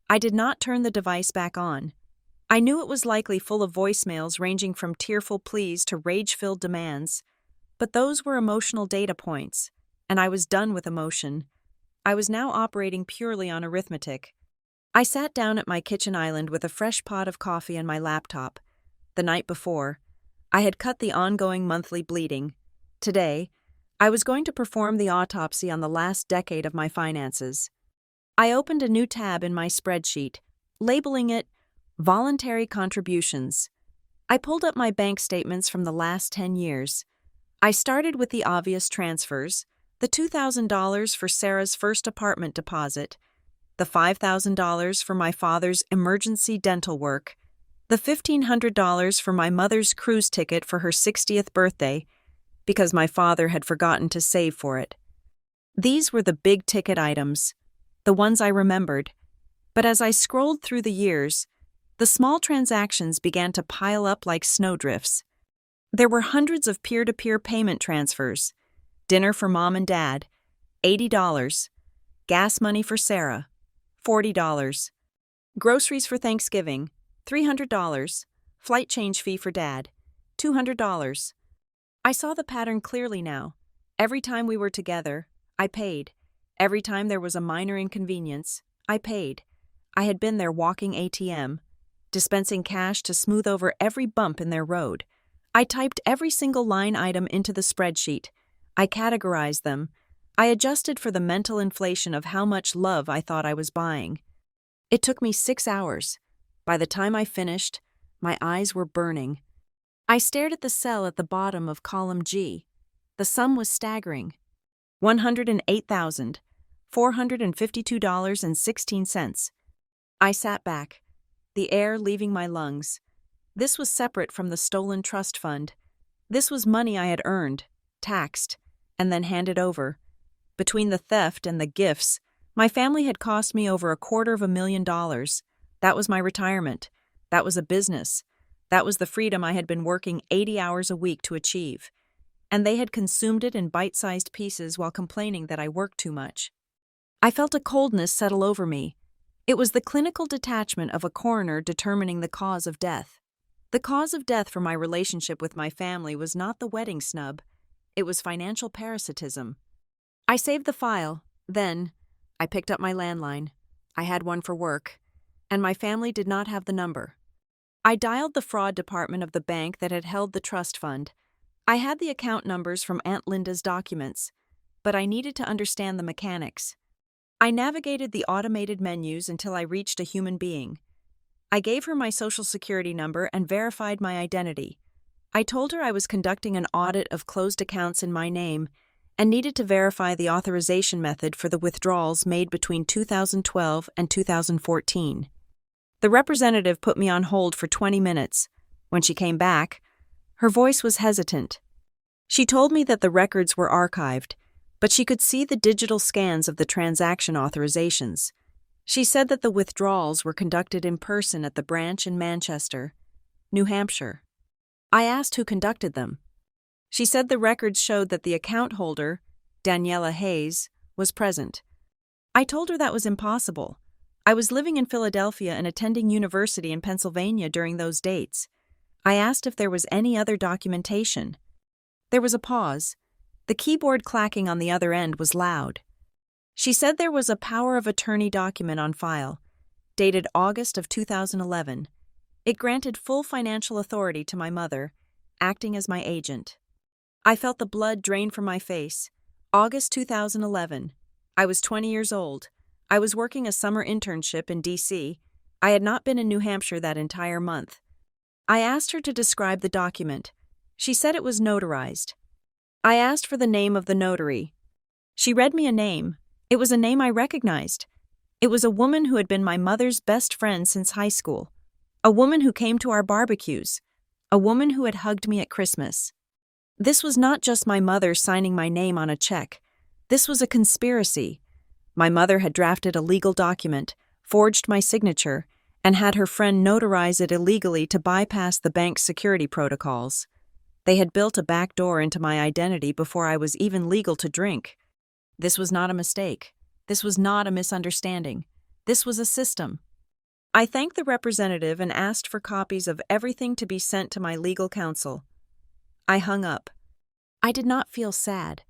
I did not turn the device back on. I knew it was likely full of voicemails ranging from tearful pleas to rage-filled demands, but those were emotional data points, and I was done with emotion. I was now operating purely on arithmetic. I sat down at my kitchen island with a fresh pot of coffee and my laptop. The night before, I had cut the ongoing monthly bleeding. Today, I was going to perform the autopsy on the last decade of my finances. I opened a new tab in my spreadsheet, labeling it Voluntary Contributions. I pulled up my bank statements from the last 10 years. I started with the obvious transfers, the $2,000 for Sarah's first apartment deposit, the $5,000 for my father's emergency dental work, the $1,500 for my mother's cruise ticket for her 60th birthday, because my father had forgotten to save for it. These were the big-ticket items, the ones I remembered, but as I scrolled through the years, the small transactions began to pile up like snowdrifts. There were hundreds of peer-to-peer payment transfers, dinner for Mom and Dad, $80, gas money for Sarah, $40, groceries for Thanksgiving, $300, flight change fee for Dad, $200. I saw the pattern clearly now. Every time we were together, I paid. Every time there was a minor inconvenience, I paid. I had been their walking ATM, dispensing cash to smooth over every bump in their road. I typed every single line item into the spreadsheet. I categorized them. I adjusted for the mental inflation of how much love I thought I was buying. It took me 6 hours. By the time I finished, my eyes were burning. I stared at the cell at the bottom of column G. The sum was staggering. $108,452.16. I sat back, the air leaving my lungs. This was separate from the stolen trust fund. This was money I had earned, taxed, and then handed over. Between the theft and the gifts, my family had cost me over $250,000. That was my retirement. That was a business. That was the freedom I had been working 80 hours a week to achieve. And they had consumed it in bite-sized pieces while complaining that I worked too much. I felt a coldness settle over me. It was the clinical detachment of a coroner determining the cause of death. The cause of death for my relationship with my family was not the wedding snub. It was financial parasitism. I saved the file. Then, I picked up my landline. I had one for work, and my family did not have the number. I dialed the fraud department of the bank that had held the trust fund. I had the account numbers from Aunt Linda's documents, but I needed to understand the mechanics. I navigated the automated menus until I reached a human being. I gave her my social security number and verified my identity. I told her I was conducting an audit of closed accounts in my name and needed to verify the authorization method for the withdrawals made between 2012 and 2014. The representative put me on hold for 20 minutes. When she came back, her voice was hesitant. She told me that the records were archived, but she could see the digital scans of the transaction authorizations. She said that the withdrawals were conducted in person at the branch in Manchester, New Hampshire. I asked who conducted them. She said the records showed that the account holder, Daniela Hayes, was present. I told her that was impossible. I was living in Philadelphia and attending university in Pennsylvania during those dates. I asked if there was any other documentation. There was a pause. The keyboard clacking on the other end was loud. She said there was a power of attorney document on file, dated August of 2011. It granted full financial authority to my mother, acting as my agent. I felt the blood drain from my face. August 2011. I was 20 years old. I was working a summer internship in D.C. I had not been in New Hampshire that entire month. I asked her to describe the document. She said it was notarized. I asked for the name of the notary. She read me a name. It was a name I recognized. It was a woman who had been my mother's best friend since high school. A woman who came to our barbecues. A woman who had hugged me at Christmas. This was not just my mother signing my name on a check. This was a conspiracy. My mother had drafted a legal document, forged my signature, and had her friend notarize it illegally to bypass the bank's security protocols. They had built a back door into my identity before I was even legal to drink. This was not a mistake. This was not a misunderstanding. This was a system. I thanked the representative and asked for copies of everything to be sent to my legal counsel. I hung up. I did not feel sad.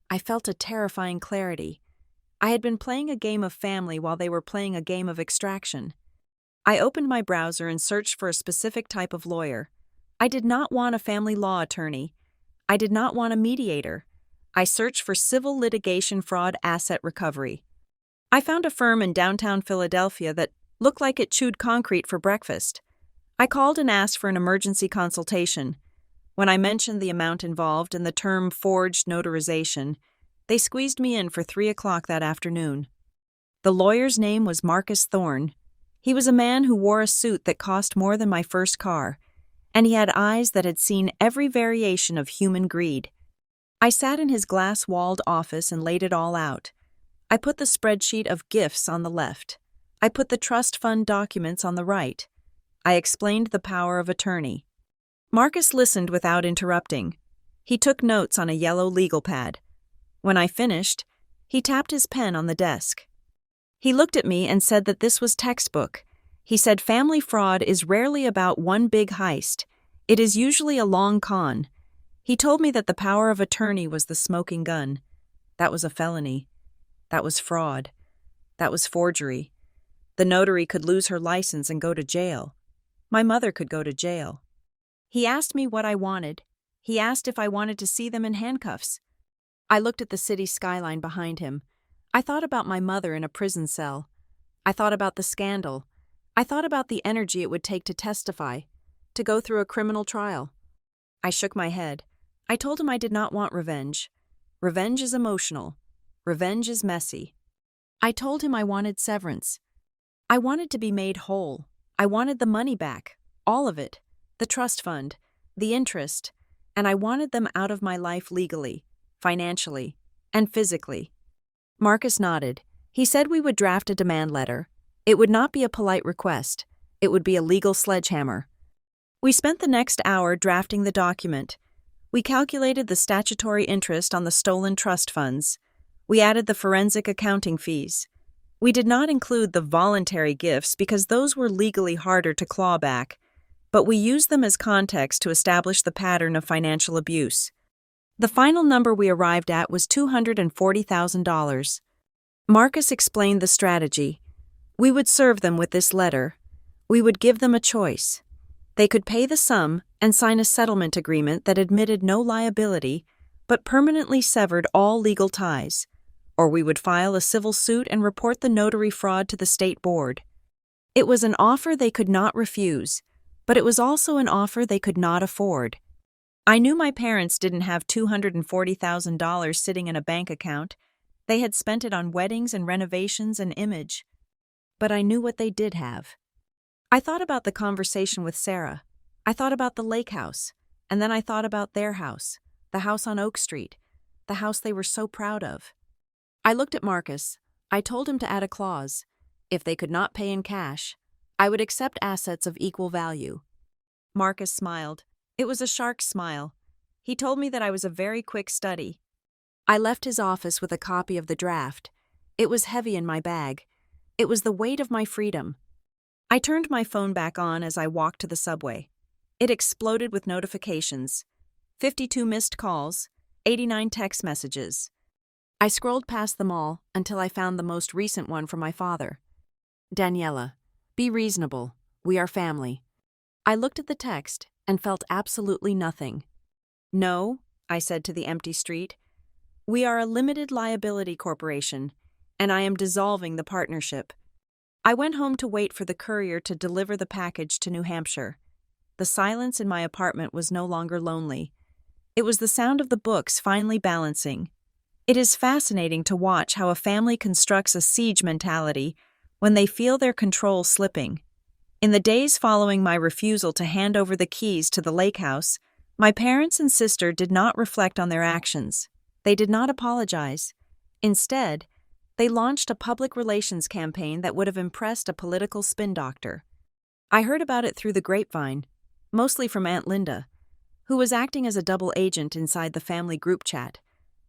I felt a terrifying clarity. I had been playing a game of family while they were playing a game of extraction. I opened my browser and searched for a specific type of lawyer. I did not want a family law attorney. I did not want a mediator. I searched for civil litigation fraud asset recovery. I found a firm in downtown Philadelphia that looked like it chewed concrete for breakfast. I called and asked for an emergency consultation. When I mentioned the amount involved and the term forged notarization, they squeezed me in for 3 o'clock that afternoon. The lawyer's name was Marcus Thorne. He was a man who wore a suit that cost more than my first car, and he had eyes that had seen every variation of human greed. I sat in his glass-walled office and laid it all out. I put the spreadsheet of gifts on the left. I put the trust fund documents on the right. I explained the power of attorney. Marcus listened without interrupting. He took notes on a yellow legal pad. When I finished, he tapped his pen on the desk. He looked at me and said that this was textbook. He said family fraud is rarely about one big heist. It is usually a long con. He told me that the power of attorney was the smoking gun. That was a felony. That was fraud. That was forgery. The notary could lose her license and go to jail. My mother could go to jail. He asked me what I wanted. He asked if I wanted to see them in handcuffs. I looked at the city skyline behind him. I thought about my mother in a prison cell. I thought about the scandal. I thought about the energy it would take to testify, to go through a criminal trial. I shook my head. I told him I did not want revenge. Revenge is emotional. Revenge is messy. I told him I wanted severance. I wanted to be made whole. I wanted the money back, all of it, the trust fund, the interest, and I wanted them out of my life legally, financially, and physically. Marcus nodded. He said we would draft a demand letter. It would not be a polite request. It would be a legal sledgehammer. We spent the next hour drafting the document. We calculated the statutory interest on the stolen trust funds. We added the forensic accounting fees. We did not include the voluntary gifts because those were legally harder to claw back, but we used them as context to establish the pattern of financial abuse. The final number we arrived at was $240,000. Marcus explained the strategy. We would serve them with this letter. We would give them a choice. They could pay the sum and sign a settlement agreement that admitted no liability but permanently severed all legal ties, or we would file a civil suit and report the notary fraud to the state board. It was an offer they could not refuse, but it was also an offer they could not afford. I knew my parents didn't have $240,000 sitting in a bank account. They had spent it on weddings and renovations and image. But I knew what they did have. I thought about the conversation with Sarah. I thought about the lake house, and then I thought about their house, the house on Oak Street, the house they were so proud of. I looked at Marcus. I told him to add a clause. If they could not pay in cash, I would accept assets of equal value. Marcus smiled. It was a shark's smile. He told me that I was a very quick study. I left his office with a copy of the draft. It was heavy in my bag. It was the weight of my freedom. I turned my phone back on as I walked to the subway. It exploded with notifications. 52 missed calls, 89 text messages. I scrolled past them all until I found the most recent one from my father. Daniela, be reasonable. We are family. I looked at the text and felt absolutely nothing. No, I said to the empty street. We are a limited liability corporation, and I am dissolving the partnership. I went home to wait for the courier to deliver the package to New Hampshire. The silence in my apartment was no longer lonely. It was the sound of the books finally balancing. It is fascinating to watch how a family constructs a siege mentality when they feel their control slipping. In the days following my refusal to hand over the keys to the lake house, my parents and sister did not reflect on their actions. They did not apologize. Instead, they launched a public relations campaign that would have impressed a political spin doctor. I heard about it through the grapevine, mostly from Aunt Linda, who was acting as a double agent inside the family group chat.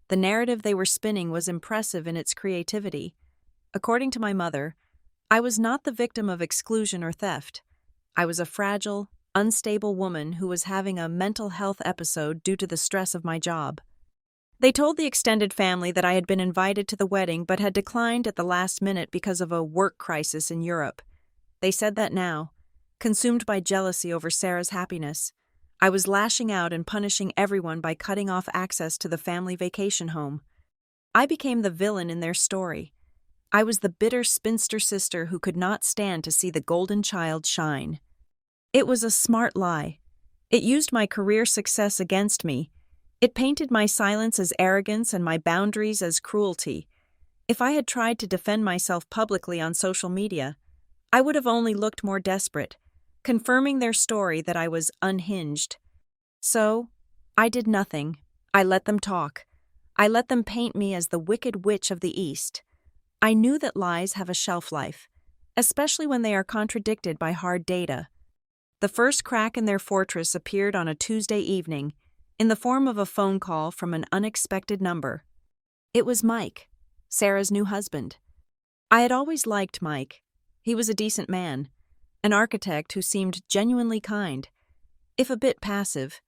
The narrative they were spinning was impressive in its creativity. According to my mother, I was not the victim of exclusion or theft. I was a fragile, unstable woman who was having a mental health episode due to the stress of my job. They told the extended family that I had been invited to the wedding but had declined at the last minute because of a work crisis in Europe. They said that now, consumed by jealousy over Sarah's happiness, I was lashing out and punishing everyone by cutting off access to the family vacation home. I became the villain in their story. I was the bitter spinster sister who could not stand to see the golden child shine. It was a smart lie. It used my career success against me. It painted my silence as arrogance and my boundaries as cruelty. If I had tried to defend myself publicly on social media, I would have only looked more desperate, confirming their story that I was unhinged. So, I did nothing. I let them talk. I let them paint me as the wicked witch of the East. I knew that lies have a shelf life, especially when they are contradicted by hard data. The first crack in their fortress appeared on a Tuesday evening, in the form of a phone call from an unexpected number. It was Mike, Sarah's new husband. I had always liked Mike. He was a decent man, an architect who seemed genuinely kind, if a bit passive.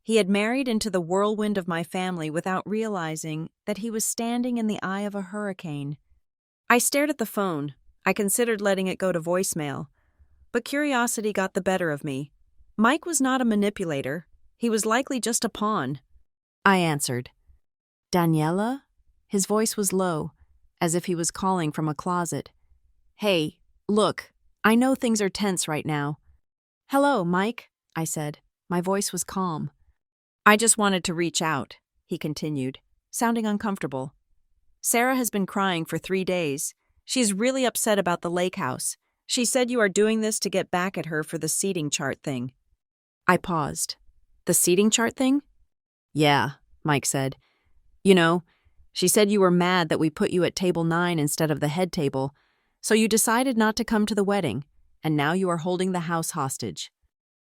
He had married into the whirlwind of my family without realizing that he was standing in the eye of a hurricane. I stared at the phone. I considered letting it go to voicemail, but curiosity got the better of me. Mike was not a manipulator. He was likely just a pawn. I answered. Daniela? His voice was low, as if he was calling from a closet. Hey, look, I know things are tense right now. Hello, Mike, I said. My voice was calm. I just wanted to reach out, he continued, sounding uncomfortable. Sarah has been crying for 3 days. She's really upset about the lake house. She said you are doing this to get back at her for the seating chart thing. I paused. The seating chart thing? Yeah, Mike said. You know, she said you were mad that we put you at table 9 instead of the head table, so you decided not to come to the wedding, and now you are holding the house hostage.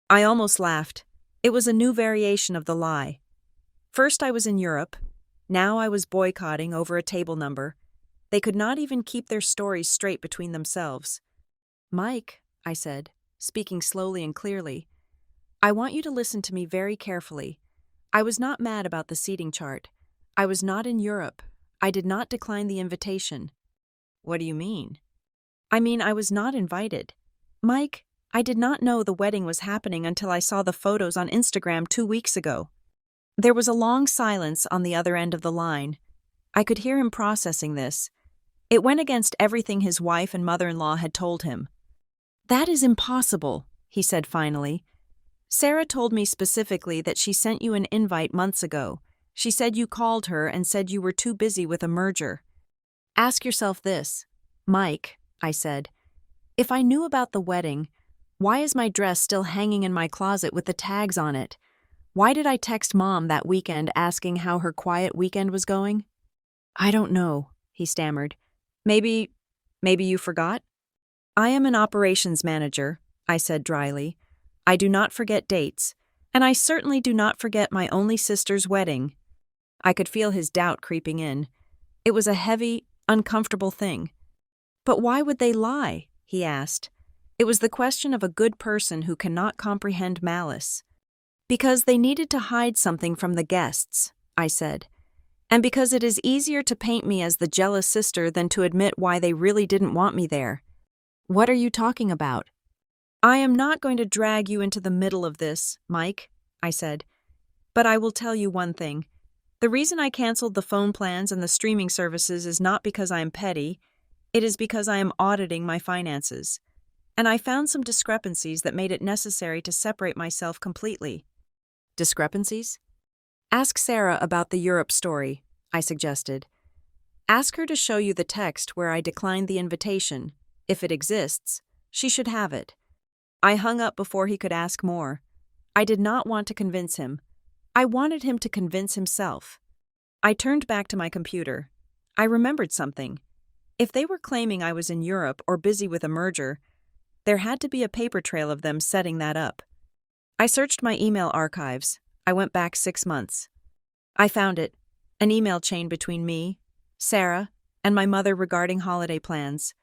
I almost laughed. It was a new variation of the lie. First I was in Europe. Now I was boycotting over a table number. They could not even keep their stories straight between themselves. Mike, I said, speaking slowly and clearly, I want you to listen to me very carefully. I was not mad about the seating chart. I was not in Europe. I did not decline the invitation. What do you mean? I mean, I was not invited. Mike, I did not know the wedding was happening until I saw the photos on Instagram 2 weeks ago. There was a long silence on the other end of the line. I could hear him processing this. It went against everything his wife and mother-in-law had told him. "That is impossible," he said finally. "Sarah told me specifically that she sent you an invite months ago. She said you called her and said you were too busy with a merger." "Ask yourself this, Mike," I said. "If I knew about the wedding, why is my dress still hanging in my closet with the tags on it? Why did I text Mom that weekend asking how her quiet weekend was going?" "I don't know," he stammered. Maybe you forgot?" "I am an operations manager," I said dryly. "I do not forget dates, and I certainly do not forget my only sister's wedding." I could feel his doubt creeping in. It was a heavy, uncomfortable thing. "But why would they lie?" he asked. It was the question of a good person who cannot comprehend malice. "Because they needed to hide something from the guests," I said. "And because it is easier to paint me as the jealous sister than to admit why they really didn't want me there." "What are you talking about?" "I am not going to drag you into the middle of this, Mike," I said. "But I will tell you one thing. The reason I canceled the phone plans and the streaming services is not because I am petty. It is because I am auditing my finances. And I found some discrepancies that made it necessary to separate myself completely." "Discrepancies?" "Ask Sarah about the Europe story," I suggested. "Ask her to show you the text where I declined the invitation. If it exists, she should have it." I hung up before he could ask more. I did not want to convince him. I wanted him to convince himself. I turned back to my computer. I remembered something. If they were claiming I was in Europe or busy with a merger, there had to be a paper trail of them setting that up. I searched my email archives. I went back 6 months. I found it, an email chain between me, Sarah, and my mother regarding holiday plans.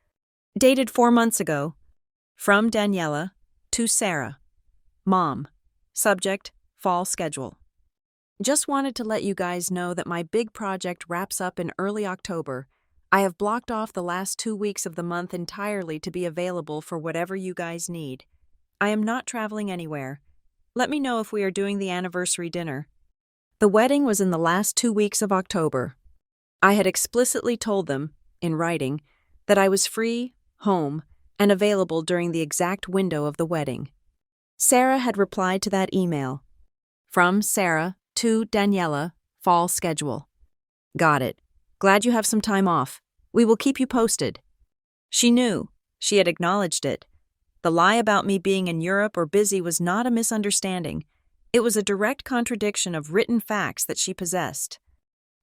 Dated 4 months ago. From Daniela to Sarah. Mom. Subject, fall schedule. "Just wanted to let you guys know that my big project wraps up in early October. I have blocked off the last 2 weeks of the month entirely to be available for whatever you guys need. I am not traveling anywhere. Let me know if we are doing the anniversary dinner." The wedding was in the last 2 weeks of October. I had explicitly told them, in writing, that I was free, home, and available during the exact window of the wedding. Sarah had replied to that email. From Sarah to Daniela, fall schedule. "Got it. Glad you have some time off. We will keep you posted." She knew. She had acknowledged it. The lie about me being in Europe or busy was not a misunderstanding. It was a direct contradiction of written facts that she possessed.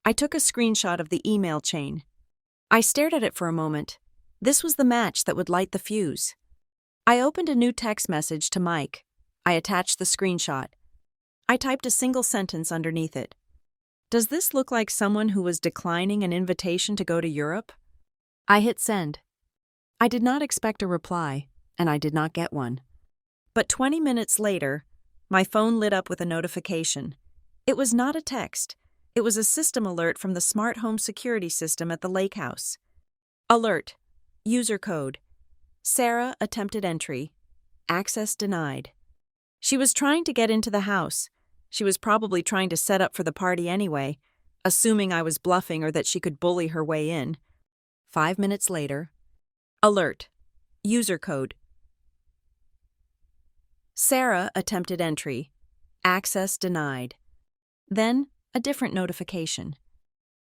I took a screenshot of the email chain. I stared at it for a moment. This was the match that would light the fuse. I opened a new text message to Mike. I attached the screenshot. I typed a single sentence underneath it. "Does this look like someone who was declining an invitation to go to Europe?" I hit send. I did not expect a reply, and I did not get one. But 20 minutes later, my phone lit up with a notification. It was not a text. It was a system alert from the smart home security system at the lake house. Alert. User code. Sarah attempted entry. Access denied. She was trying to get into the house. She was probably trying to set up for the party anyway, assuming I was bluffing or that she could bully her way in. 5 minutes later. Alert. User code. Sarah attempted entry. Access denied. Then, a different notification.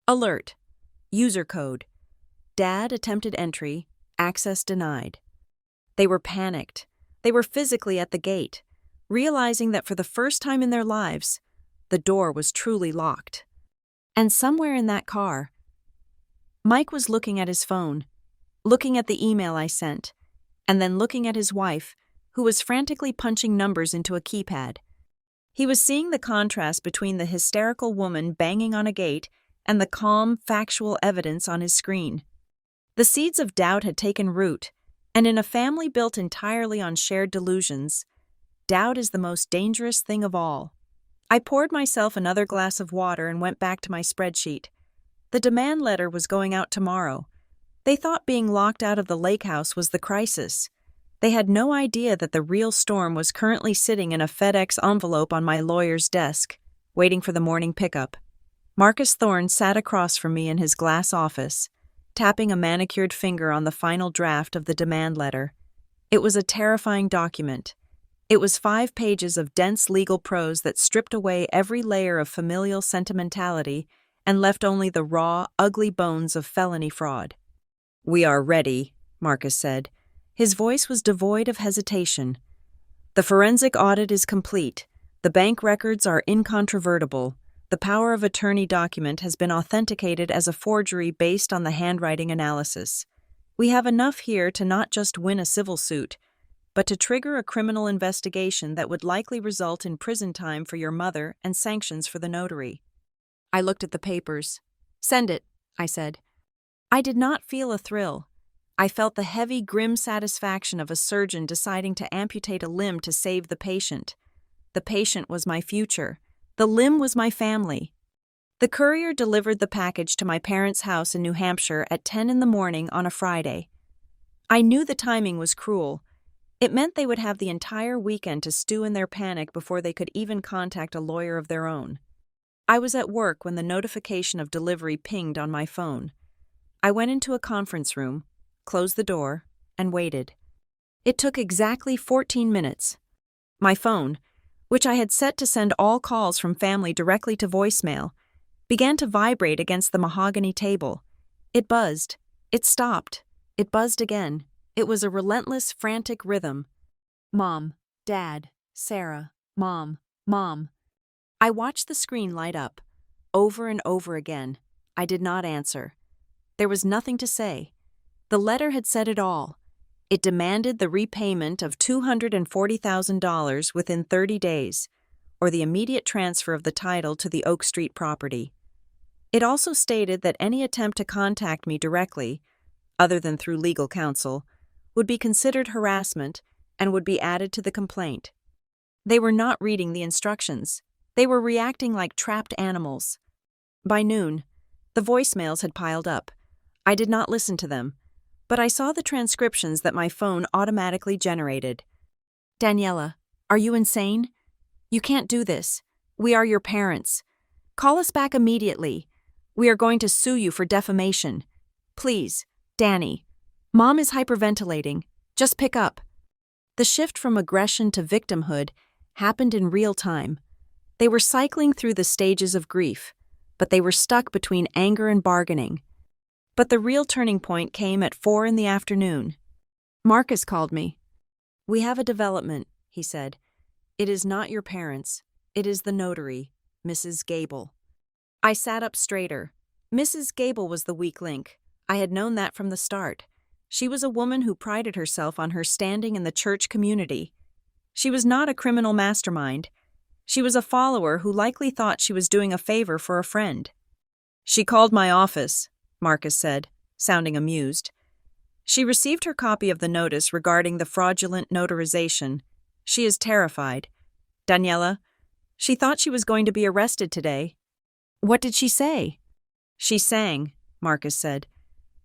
Alert. User code. Dad attempted entry. Access denied. They were panicked. They were physically at the gate, realizing that for the first time in their lives, the door was truly locked. And somewhere in that car, Mike was looking at his phone, looking at the email I sent, and then looking at his wife, who was frantically punching numbers into a keypad. He was seeing the contrast between the hysterical woman banging on a gate and the calm, factual evidence on his screen. The seeds of doubt had taken root, and in a family built entirely on shared delusions, doubt is the most dangerous thing of all. I poured myself another glass of water and went back to my spreadsheet. The demand letter was going out tomorrow. They thought being locked out of the lake house was the crisis. They had no idea that the real storm was currently sitting in a FedEx envelope on my lawyer's desk, waiting for the morning pickup. Marcus Thorne sat across from me in his glass office, tapping a manicured finger on the final draft of the demand letter. It was a terrifying document. It was 5 pages of dense legal prose that stripped away every layer of familial sentimentality and left only the raw, ugly bones of felony fraud. "We are ready," Marcus said. His voice was devoid of hesitation. "The forensic audit is complete. The bank records are incontrovertible. The power of attorney document has been authenticated as a forgery based on the handwriting analysis. We have enough here to not just win a civil suit, but to trigger a criminal investigation that would likely result in prison time for your mother and sanctions for the notary." I looked at the papers. "Send it," I said. I did not feel a thrill. I felt the heavy, grim satisfaction of a surgeon deciding to amputate a limb to save the patient. The patient was my future. The limb was my family. The courier delivered the package to my parents' house in New Hampshire at 10 in the morning on a Friday. I knew the timing was cruel. It meant they would have the entire weekend to stew in their panic before they could even contact a lawyer of their own. I was at work when the notification of delivery pinged on my phone. I went into a conference room, closed the door, and waited. It took exactly 14 minutes. My phone, which I had set to send all calls from family directly to voicemail, began to vibrate against the mahogany table. It buzzed. It stopped. It buzzed again. It was a relentless, frantic rhythm. "Mom, Dad, Sarah, Mom, Mom." I watched the screen light up, over and over again. I did not answer. There was nothing to say. The letter had said it all. It demanded the repayment of $240,000 within 30 days, or the immediate transfer of the title to the Oak Street property. It also stated that any attempt to contact me directly, other than through legal counsel, would be considered harassment and would be added to the complaint. They were not reading the instructions. They were reacting like trapped animals. By noon, the voicemails had piled up. I did not listen to them, but I saw the transcriptions that my phone automatically generated. "Daniela, are you insane? You can't do this. We are your parents. Call us back immediately. We are going to sue you for defamation. Please, Danny. Mom is hyperventilating. Just pick up." The shift from aggression to victimhood happened in real time. They were cycling through the stages of grief, but they were stuck between anger and bargaining. But the real turning point came at 4 in the afternoon. Marcus called me. "We have a development," he said. "It is not your parents. It is the notary, Mrs. Gable." I sat up straighter. Mrs. Gable was the weak link. I had known that from the start. She was a woman who prided herself on her standing in the church community. She was not a criminal mastermind. She was a follower who likely thought she was doing a favor for a friend. "She called my office," Marcus said, sounding amused. "She received her copy of the notice regarding the fraudulent notarization. She is terrified. Daniela, she thought she was going to be arrested today." "What did she say?" "She sang," Marcus said.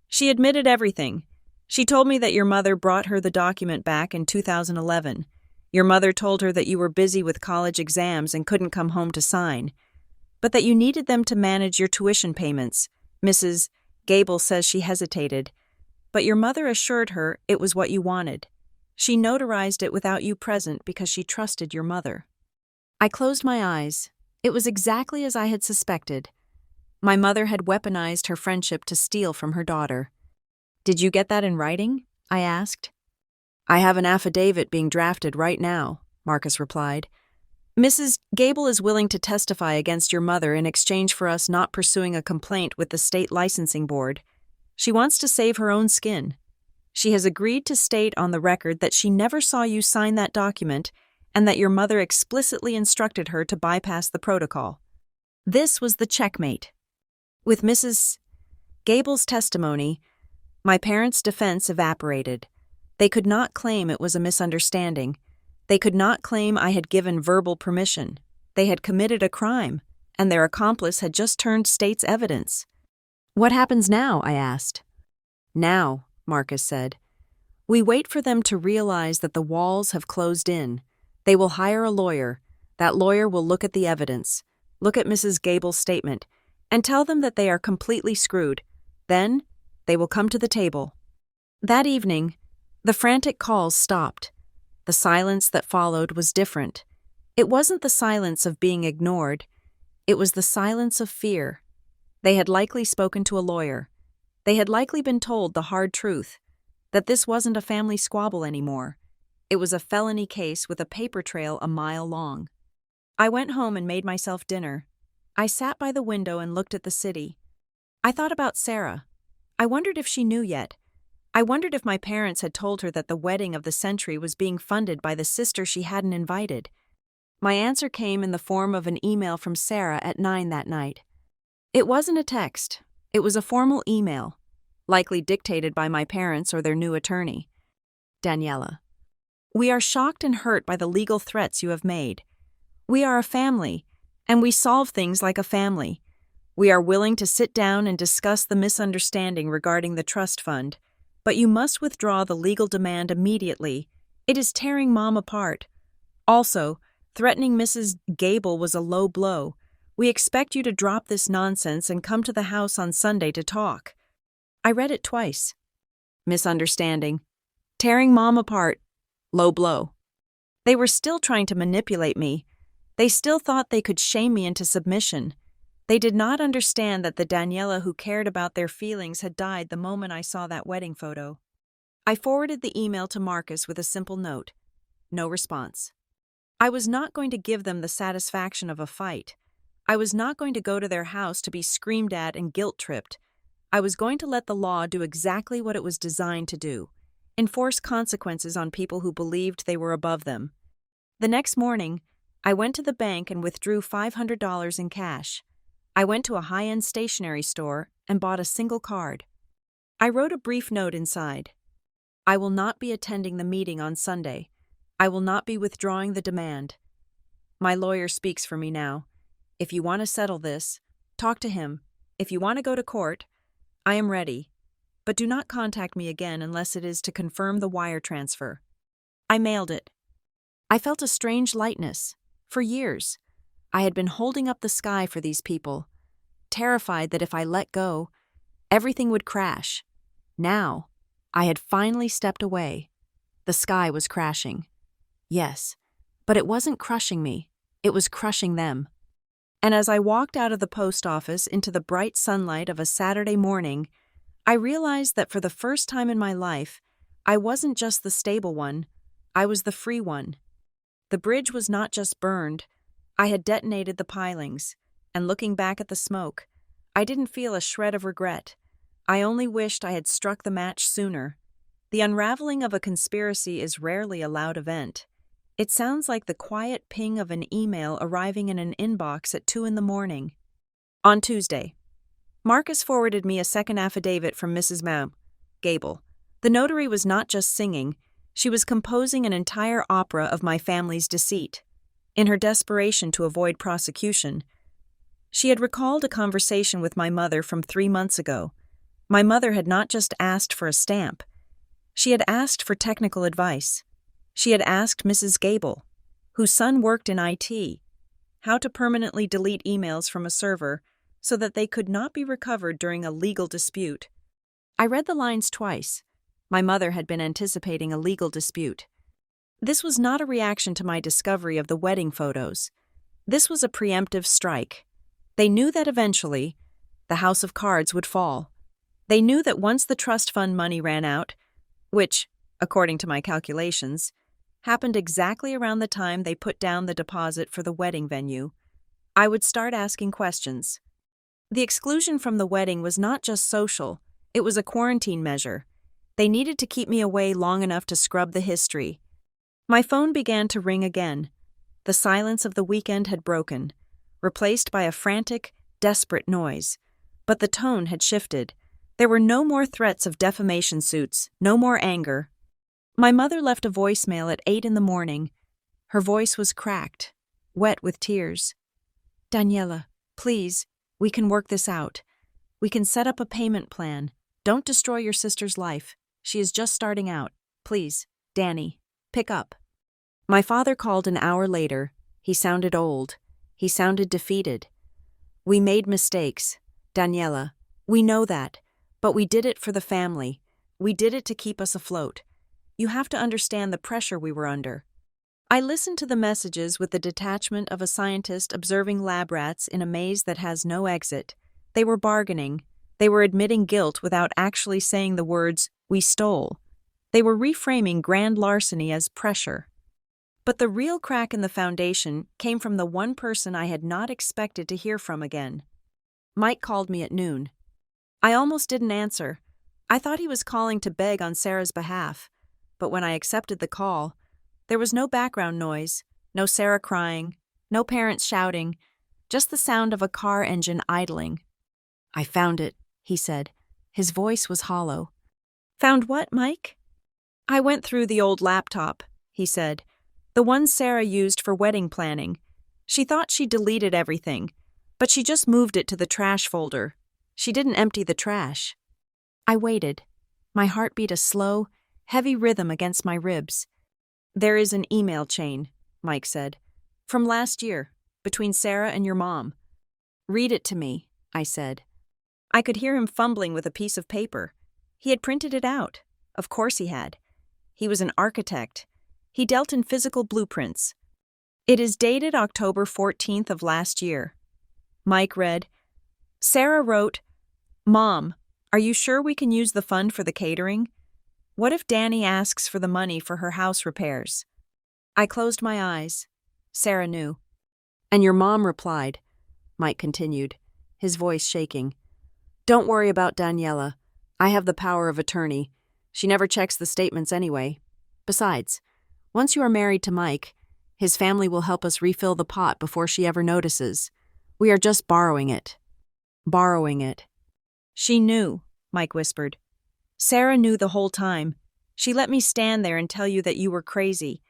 "She admitted everything. She told me that your mother brought her the document back in 2011. Your mother told her that you were busy with college exams and couldn't come home to sign, but that you needed them to manage your tuition payments. Mrs. Gable says she hesitated, but your mother assured her it was what you wanted. She notarized it without you present because she trusted your mother." I closed my eyes. It was exactly as I had suspected. My mother had weaponized her friendship to steal from her daughter. "Did you get that in writing?" I asked. "I have an affidavit being drafted right now," Marcus replied. "Mrs. Gable is willing to testify against your mother in exchange for us not pursuing a complaint with the state licensing board. She wants to save her own skin. She has agreed to state on the record that she never saw you sign that document and that your mother explicitly instructed her to bypass the protocol." This was the checkmate. With Mrs. Gable's testimony, my parents' defense evaporated. They could not claim it was a misunderstanding. They could not claim I had given verbal permission. They had committed a crime, and their accomplice had just turned state's evidence. "What happens now?" I asked. "Now," Marcus said, We wait for them to realize that the walls have closed in. They will hire a lawyer. That lawyer will look at the evidence, look at Mrs. Gable's statement, and tell them that they are completely screwed. Then, they will come to the table. That evening, the frantic calls stopped. The silence that followed was different. It wasn't the silence of being ignored. It was the silence of fear. They had likely spoken to a lawyer. They had likely been told the hard truth, that this wasn't a family squabble anymore. It was a felony case with a paper trail a mile long. I went home and made myself dinner. I sat by the window and looked at the city. I thought about Sarah. I wondered if she knew yet. I wondered if my parents had told her that the wedding of the century was being funded by the sister she hadn't invited. My answer came in the form of an email from Sarah at 9 that night. It wasn't a text. It was a formal email, likely dictated by my parents or their new attorney. Daniela, we are shocked and hurt by the legal threats you have made. We are a family, and we solve things like a family. We are willing to sit down and discuss the misunderstanding regarding the trust fund, but you must withdraw the legal demand immediately. It is tearing Mom apart. Also, threatening Mrs. Gable was a low blow. We expect you to drop this nonsense and come to the house on Sunday to talk. I read it twice. Misunderstanding. Tearing Mom apart. Low blow. They were still trying to manipulate me. They still thought they could shame me into submission. They did not understand that the Daniela who cared about their feelings had died the moment I saw that wedding photo. I forwarded the email to Marcus with a simple note. No response. I was not going to give them the satisfaction of a fight. I was not going to go to their house to be screamed at and guilt-tripped. I was going to let the law do exactly what it was designed to do, enforce consequences on people who believed they were above them. The next morning, I went to the bank and withdrew $500 in cash. I went to a high-end stationery store and bought a single card. I wrote a brief note inside. I will not be attending the meeting on Sunday. I will not be withdrawing the demand. My lawyer speaks for me now. If you want to settle this, talk to him. If you want to go to court, I am ready. But do not contact me again unless it is to confirm the wire transfer. I mailed it. I felt a strange lightness. For years, I had been holding up the sky for these people, terrified that if I let go, everything would crash. Now, I had finally stepped away. The sky was crashing. Yes, but it wasn't crushing me. It was crushing them. And as I walked out of the post office into the bright sunlight of a Saturday morning, I realized that for the first time in my life, I wasn't just the stable one, I was the free one. The bridge was not just burned, I had detonated the pilings, and looking back at the smoke, I didn't feel a shred of regret. I only wished I had struck the match sooner. The unraveling of a conspiracy is rarely a loud event. It sounds like the quiet ping of an email arriving in an inbox at 2 a.m. On Tuesday, Marcus forwarded me a second affidavit from Mrs. Gable. The notary was not just singing, she was composing an entire opera of my family's deceit. In her desperation to avoid prosecution, she had recalled a conversation with my mother from 3 months ago. My mother had not just asked for a stamp. She had asked for technical advice. She had asked Mrs. Gable, whose son worked in IT, how to permanently delete emails from a server so that they could not be recovered during a legal dispute. I read the lines twice. My mother had been anticipating a legal dispute. This was not a reaction to my discovery of the wedding photos. This was a preemptive strike. They knew that eventually, the house of cards would fall. They knew that once the trust fund money ran out, which, according to my calculations, happened exactly around the time they put down the deposit for the wedding venue, I would start asking questions. The exclusion from the wedding was not just social, it was a quarantine measure. They needed to keep me away long enough to scrub the history. My phone began to ring again. The silence of the weekend had broken, replaced by a frantic, desperate noise. But the tone had shifted. There were no more threats of defamation suits, no more anger. My mother left a voicemail at 8 a.m. Her voice was cracked, wet with tears. Daniela, please, we can work this out. We can set up a payment plan. Don't destroy your sister's life. She is just starting out. Please, Danny, pick up." My father called an hour later. He sounded old. He sounded defeated. "We made mistakes, Daniela. We know that. But we did it for the family. We did it to keep us afloat. You have to understand the pressure we were under." I listened to the messages with the detachment of a scientist observing lab rats in a maze that has no exit. They were bargaining. They were admitting guilt without actually saying the words, "we stole." They were reframing grand larceny as pressure. But the real crack in the foundation came from the one person I had not expected to hear from again. Mike called me at noon. I almost didn't answer. I thought he was calling to beg on Sarah's behalf. But when I accepted the call, there was no background noise, no Sarah crying, no parents shouting, just the sound of a car engine idling. "I found it," he said. His voice was hollow. "Found what, Mike?" "I went through the old laptop," he said. "The one Sarah used for wedding planning. She thought she deleted everything, but she just moved it to the trash folder. She didn't empty the trash." I waited. My heart beat a slow, heavy rhythm against my ribs. "There is an email chain," Mike said, "from last year, between Sarah and your mom." "Read it to me," I said. I could hear him fumbling with a piece of paper. He had printed it out. Of course he had. He was an architect. He dealt in physical blueprints. "It is dated October 14th of last year." Mike read, "Sarah wrote, 'Mom, are you sure we can use the fund for the catering? What if Danny asks for the money for her house repairs?'" I closed my eyes. Sarah knew. "And your mom replied," Mike continued, his voice shaking. "Don't worry about Daniela. I have the power of attorney. She never checks the statements anyway. Besides, once you are married to Mike, his family will help us refill the pot before she ever notices. We are just borrowing it." Borrowing it. "She knew," Mike whispered. "Sarah knew the whole time. She let me stand there and tell you that you were crazy.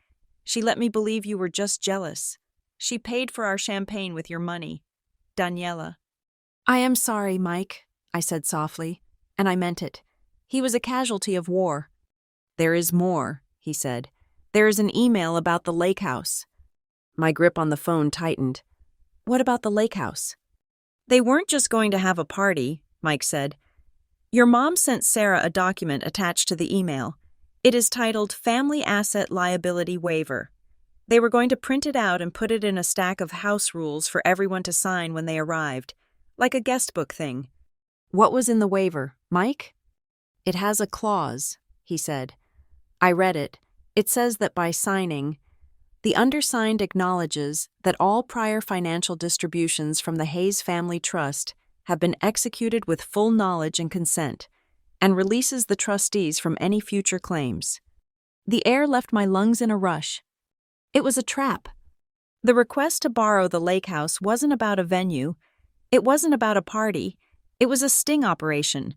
She let me believe you were just jealous. She paid for our champagne with your money. Daniela." "I am sorry, Mike," I said softly, and I meant it. He was a casualty of war. "There is more," he said. "There is an email about the lake house." My grip on the phone tightened. "What about the lake house?" "They weren't just going to have a party," Mike said. "Your mom sent Sarah a document attached to the email. It is titled Family Asset Liability Waiver. They were going to print it out and put it in a stack of house rules for everyone to sign when they arrived, like a guest book thing." "What was in the waiver, Mike?" "It has a clause," he said. I read it. It says that by signing, the undersigned acknowledges that all prior financial distributions from the Hayes Family Trust have been executed with full knowledge and consent, and releases the trustees from any future claims. The air left my lungs in a rush. It was a trap. The request to borrow the lake house wasn't about a venue. It wasn't about a party. It was a sting operation.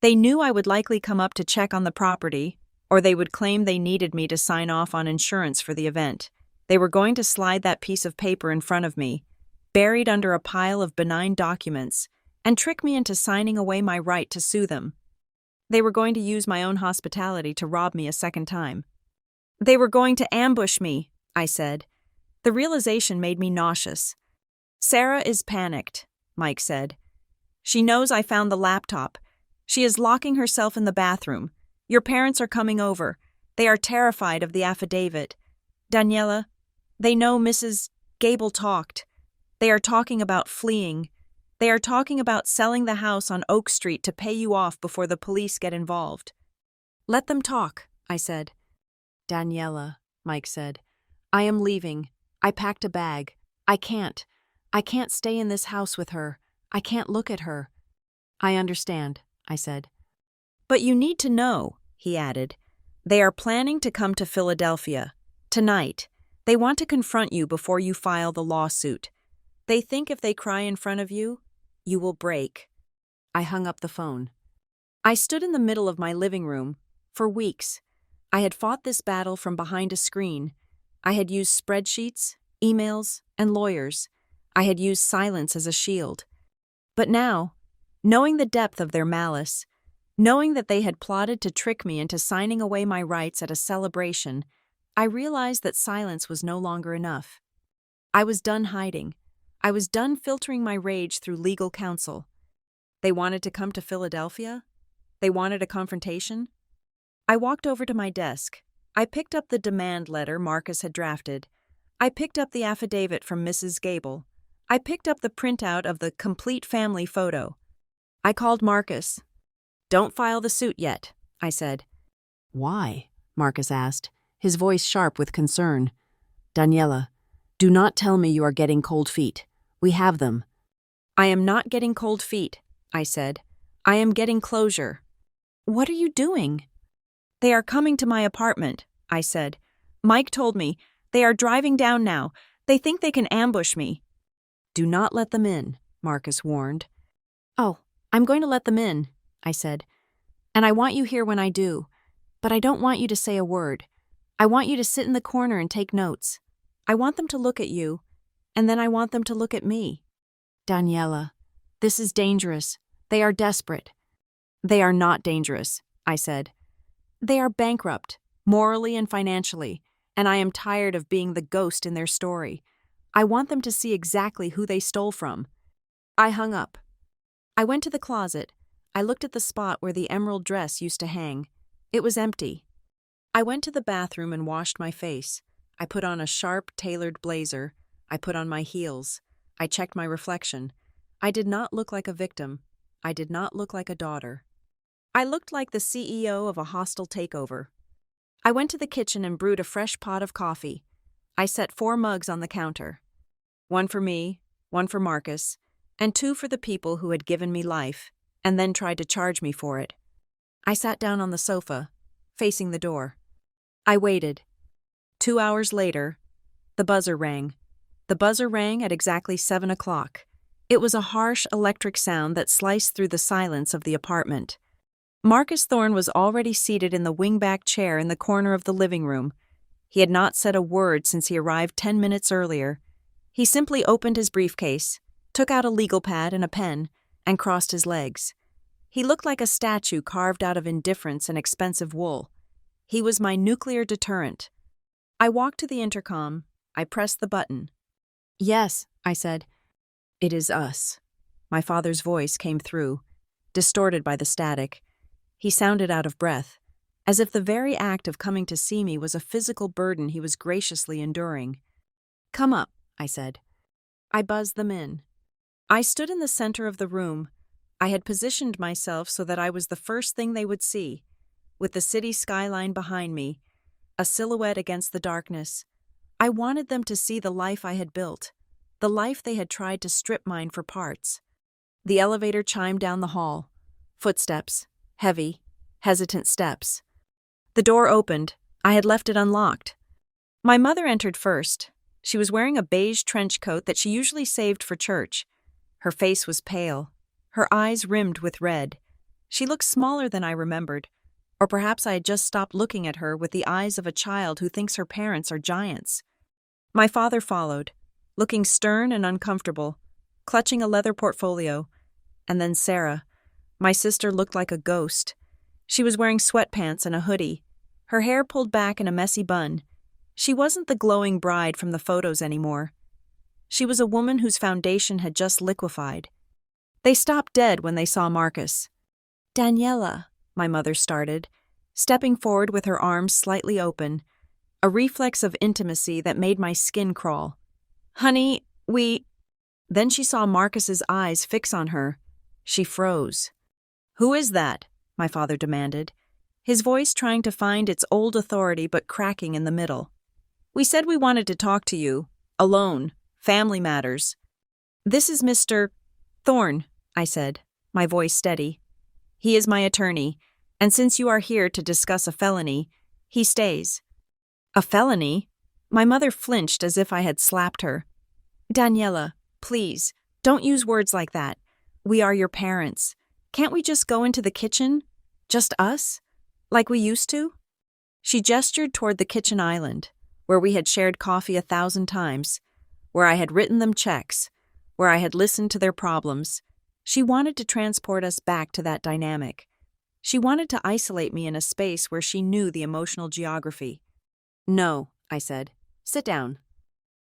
They knew I would likely come up to check on the property, or they would claim they needed me to sign off on insurance for the event. They were going to slide that piece of paper in front of me, buried under a pile of benign documents, and trick me into signing away my right to sue them. They were going to use my own hospitality to rob me a second time. "They were going to ambush me," I said. The realization made me nauseous. "Sarah is panicked," Mike said. "She knows I found the laptop. She is locking herself in the bathroom. Your parents are coming over. They are terrified of the affidavit. Daniela, they know Mrs. Gable talked. They are talking about fleeing. They are talking about selling the house on Oak Street to pay you off before the police get involved." "Let them talk," I said. "Daniela," Mike said, "I am leaving. I packed a bag. I can't stay in this house with her. I can't look at her." "I understand," I said. "But you need to know," he added. "They are planning to come to Philadelphia. Tonight. They want to confront you before you file the lawsuit. They think if they cry in front of you, you will break." I hung up the phone. I stood in the middle of my living room. For weeks, I had fought this battle from behind a screen. I had used spreadsheets, emails, and lawyers. I had used silence as a shield. But now, knowing the depth of their malice, Knowing that they had plotted to trick me into signing away my rights at a celebration, I realized that silence was no longer enough. I was done hiding. I was done filtering my rage through legal counsel. They wanted to come to Philadelphia? They wanted a confrontation? I walked over to my desk. I picked up the demand letter Marcus had drafted. I picked up the affidavit from Mrs. Gable. I picked up the printout of the complete family photo. I called Marcus. "Don't file the suit yet," I said. "Why?" Marcus asked, his voice sharp with concern. "Daniela, do not tell me you are getting cold feet. We have them." "I am not getting cold feet," I said. "I am getting closure." "What are you doing?" "They are coming to my apartment," I said. "Mike told me. They are driving down now. They think they can ambush me." "Do not let them in," Marcus warned. "Oh, I'm going to let them in," I said. "And I want you here when I do. But I don't want you to say a word. I want you to sit in the corner and take notes. I want them to look at you, and then I want them to look at me." "Daniela, this is dangerous. They are desperate." "They are not dangerous," I said. "They are bankrupt, morally and financially, and I am tired of being the ghost in their story. I want them to see exactly who they stole from." I hung up. I went to the closet. I looked at the spot where the emerald dress used to hang. It was empty. I went to the bathroom and washed my face. I put on a sharp, tailored blazer. I put on my heels. I checked my reflection. I did not look like a victim. I did not look like a daughter. I looked like the CEO of a hostile takeover. I went to the kitchen and brewed a fresh pot of coffee. I set 4 mugs on the counter. 1 for me, 1 for Marcus, and 2 for the people who had given me life, and then tried to charge me for it. I sat down on the sofa, facing the door. I waited. 2 hours later, the buzzer rang. The buzzer rang at exactly 7 o'clock. It was a harsh electric sound that sliced through the silence of the apartment. Marcus Thorne was already seated in the wingback chair in the corner of the living room. He had not said a word since he arrived 10 minutes earlier. He simply opened his briefcase, took out a legal pad and a pen, and crossed his legs. He looked like a statue carved out of indifference and expensive wool. He was my nuclear deterrent. I walked to the intercom. I pressed the button. "Yes," I said. "It is us." My father's voice came through, distorted by the static. He sounded out of breath, as if the very act of coming to see me was a physical burden he was graciously enduring. "Come up," I said. I buzzed them in. I stood in the center of the room. I had positioned myself so that I was the first thing they would see, with the city skyline behind me, a silhouette against the darkness. I wanted them to see the life I had built, the life they had tried to strip mine for parts. The elevator chimed down the hall. Footsteps, heavy, hesitant steps. The door opened. I had left it unlocked. My mother entered first. She was wearing a beige trench coat that she usually saved for church. Her face was pale, her eyes rimmed with red. She looked smaller than I remembered, or perhaps I had just stopped looking at her with the eyes of a child who thinks her parents are giants. My father followed, looking stern and uncomfortable, clutching a leather portfolio. And then Sarah. My sister looked like a ghost. She was wearing sweatpants and a hoodie, her hair pulled back in a messy bun. She wasn't the glowing bride from the photos anymore. She was a woman whose foundation had just liquefied. They stopped dead when they saw Marcus. "Daniela," my mother started, stepping forward with her arms slightly open, a reflex of intimacy that made my skin crawl. "Honey, we—" Then she saw Marcus's eyes fix on her. She froze. "Who is that?" my father demanded, his voice trying to find its old authority but cracking in the middle. "We said we wanted to talk to you. Alone. Family matters." "This is Mr. Thorne," I said, my voice steady. "He is my attorney, and since you are here to discuss a felony, he stays." "A felony?" My mother flinched as if I had slapped her. "Daniela, please, don't use words like that. We are your parents. Can't we just go into the kitchen? Just us? Like we used to?" She gestured toward the kitchen island, where we had shared coffee 1,000 times, where I had written them checks, where I had listened to their problems. She wanted to transport us back to that dynamic. She wanted to isolate me in a space where she knew the emotional geography. "No," I said. "Sit down."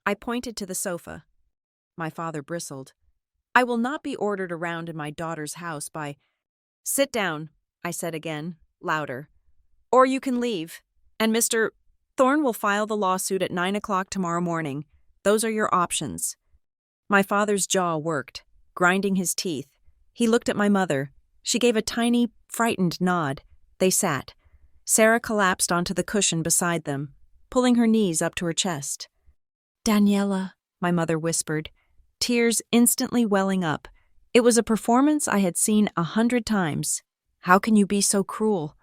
I pointed to the sofa. My father bristled. "I will not be ordered around in my daughter's house by—" "Sit down," I said again, louder. "Or you can leave, and Mr. Thorne will file the lawsuit at 9 o'clock tomorrow morning. Those are your options." My father's jaw worked, grinding his teeth. He looked at my mother. She gave a tiny, frightened nod. They sat. Sarah collapsed onto the cushion beside them, pulling her knees up to her chest. "Daniela," my mother whispered, tears instantly welling up. It was a performance I had seen 100 times. "How can you be so cruel?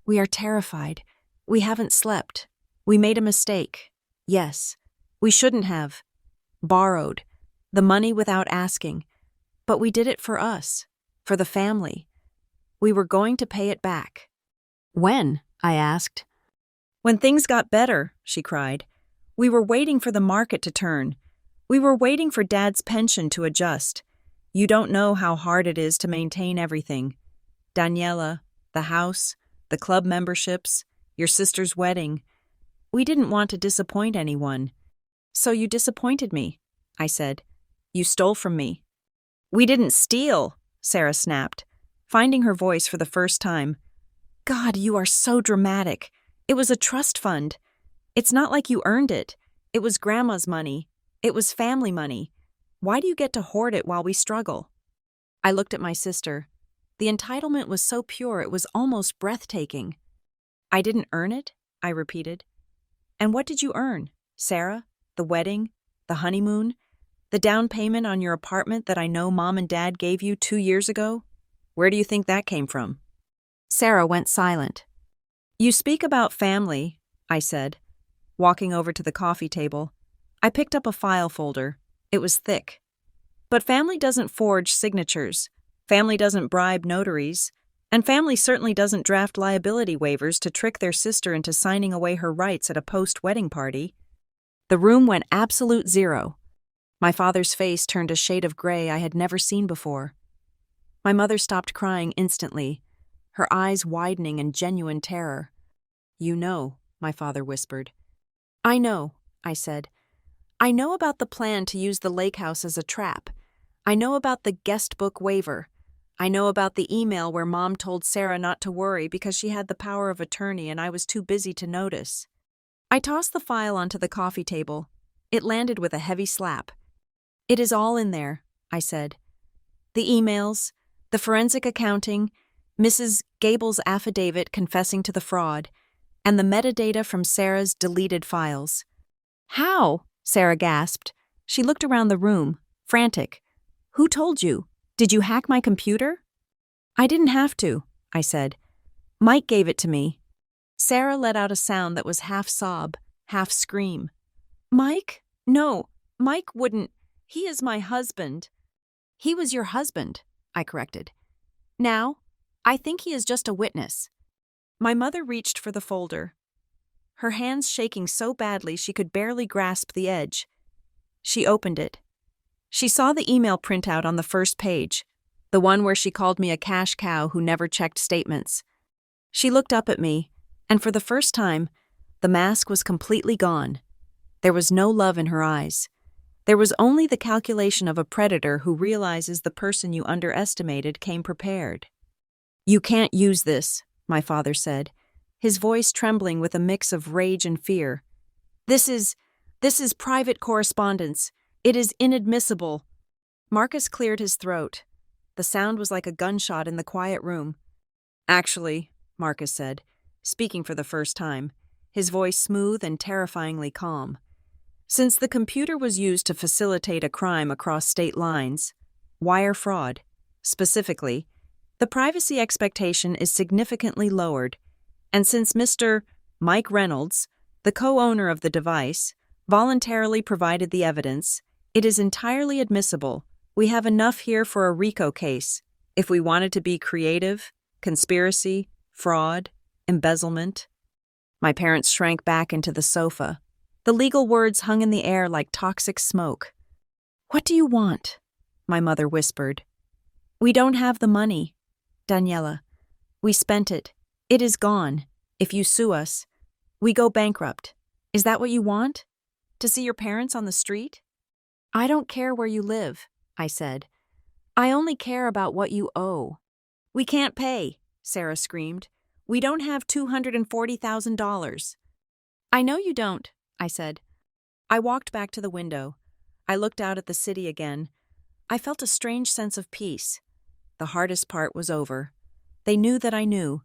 We are terrified. We haven't slept. We made a mistake. Yes, we shouldn't have. Borrowed. The money without asking. But we did it for us. For the family. We were going to pay it back." "When?" I asked. "When things got better," she cried. "We were waiting for the market to turn. We were waiting for Dad's pension to adjust. You don't know how hard it is to maintain everything. Daniela, the house, the club memberships, your sister's wedding. We didn't want to disappoint anyone. So you disappointed me," I said. "You stole from me." "We didn't steal," Sarah snapped, finding her voice for the first time. "God, you are so dramatic. It was a trust fund. It's not like you earned it. It was Grandma's money. It was family money. Why do you get to hoard it while we struggle?" I looked at my sister. The entitlement was so pure it was almost breathtaking. "I didn't earn it?" I repeated. "And what did you earn, Sarah? The wedding? The honeymoon? The down payment on your apartment that I know Mom and Dad gave you 2 years ago? Where do you think that came from?" Sarah went silent. "You speak about family," I said. Walking over to the coffee table, I picked up a file folder. It was thick. "But family doesn't forge signatures. Family doesn't bribe notaries. And family certainly doesn't draft liability waivers to trick their sister into signing away her rights at a post-wedding party." The room went absolute zero. My father's face turned a shade of gray I had never seen before. My mother stopped crying instantly, her eyes widening in genuine terror. "You know," my father whispered. "I know," I said. "I know about the plan to use the lake house as a trap. I know about the guest book waiver. I know about the email where Mom told Sarah not to worry because she had the power of attorney and I was too busy to notice." I tossed the file onto the coffee table. It landed with a heavy slap. "It is all in there," I said. "The emails, the forensic accounting, Mrs. Gable's affidavit confessing to the fraud, and the metadata from Sarah's deleted files." "How?" Sarah gasped. She looked around the room, frantic. "Who told you? Did you hack my computer?" "I didn't have to," I said. "Mike gave it to me." Sarah let out a sound that was half sob, half scream. "Mike? No, Mike wouldn't. He is my husband." "He was your husband," I corrected. "Now, I think he is just a witness." My mother reached for the folder, her hands shaking so badly she could barely grasp the edge. She opened it. She saw the email printout on the first page, the one where she called me a cash cow who never checked statements. She looked up at me, and for the first time, the mask was completely gone. There was no love in her eyes. There was only the calculation of a predator who realizes the person you underestimated came prepared. "You can't use this," my father said, his voice trembling with a mix of rage and fear. This is private correspondence. It is inadmissible." Marcus cleared his throat. The sound was like a gunshot in the quiet room. "Actually," Marcus said, speaking for the first time, his voice smooth and terrifyingly calm. "Since the computer was used to facilitate a crime across state lines, wire fraud, specifically, the privacy expectation is significantly lowered, and since Mr. Mike Reynolds, the co-owner of the device, voluntarily provided the evidence, it is entirely admissible. We have enough here for a RICO case, if we wanted to be creative, conspiracy, fraud, embezzlement." My parents shrank back into the sofa. The legal words hung in the air like toxic smoke. "What do you want?" my mother whispered. "We don't have the money, Daniela. We spent it. It is gone. If you sue us, we go bankrupt. Is that what you want? To see your parents on the street? I don't care where you live, I said. I only care about what you owe. We can't pay, Sarah screamed. We don't have $240,000. I know you don't, I said. I walked back to the window. I looked out at the city again. I felt a strange sense of peace. The hardest part was over. They knew that I knew.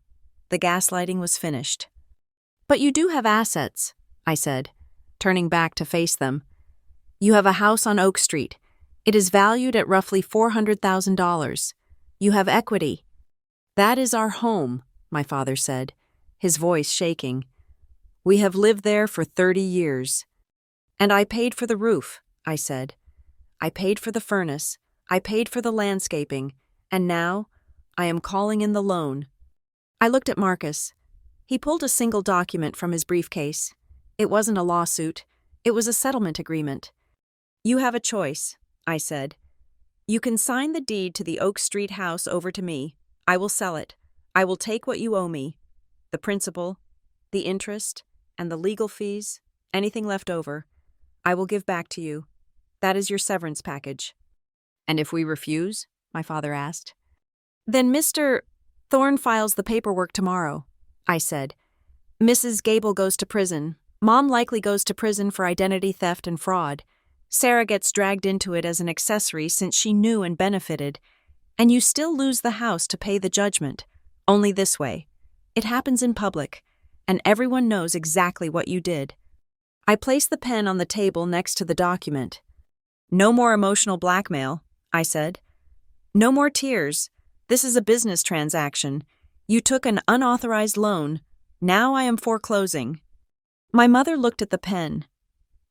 The gaslighting was finished. But you do have assets, I said, turning back to face them. You have a house on Oak Street. It is valued at roughly $400,000. You have equity. That is our home, my father said, his voice shaking. We have lived there for 30 years. And I paid for the roof, I said. I paid for the furnace. I paid for the landscaping. And now, I am calling in the loan. I looked at Marcus. He pulled a single document from his briefcase. It wasn't a lawsuit. It was a settlement agreement. You have a choice, I said. You can sign the deed to the Oak Street house over to me. I will sell it. I will take what you owe me. The principal, the interest, and the legal fees, anything left over, I will give back to you. That is your severance package. And if we refuse? My father asked. Then Mr. Thorne files the paperwork tomorrow, I said. Mrs. Gable goes to prison. Mom likely goes to prison for identity theft and fraud. Sarah gets dragged into it as an accessory since she knew and benefited. And you still lose the house to pay the judgment. Only this way. It happens in public, and everyone knows exactly what you did. I placed the pen on the table next to the document. No more emotional blackmail, I said. No more tears. This is a business transaction. You took an unauthorized loan. Now I am foreclosing. My mother looked at the pen.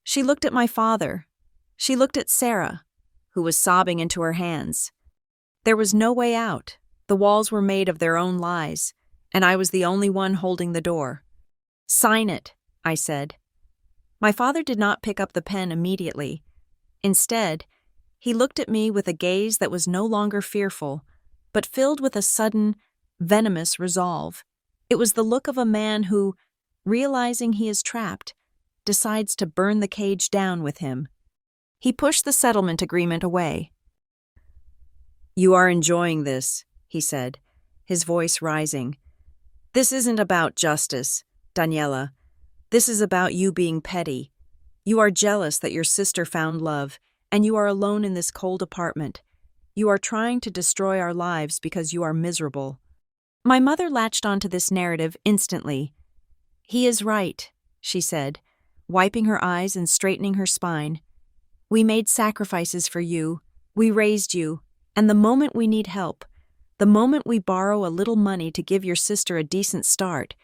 She looked at my father. She looked at Sarah, who was sobbing into her hands. There was no way out. The walls were made of their own lies, and I was the only one holding the door. Sign it, I said. My father did not pick up the pen immediately. Instead, he looked at me with a gaze that was no longer fearful, but filled with a sudden, venomous resolve. It was the look of a man who, realizing he is trapped, decides to burn the cage down with him. He pushed the settlement agreement away. You are enjoying this, he said, his voice rising. This isn't about justice, Daniela. This is about you being petty. You are jealous that your sister found love, and you are alone in this cold apartment. You are trying to destroy our lives because you are miserable. My mother latched onto this narrative instantly. He is right, she said, wiping her eyes and straightening her spine. We made sacrifices for you. We raised you. And the moment we need help, the moment we borrow a little money to give your sister a decent start,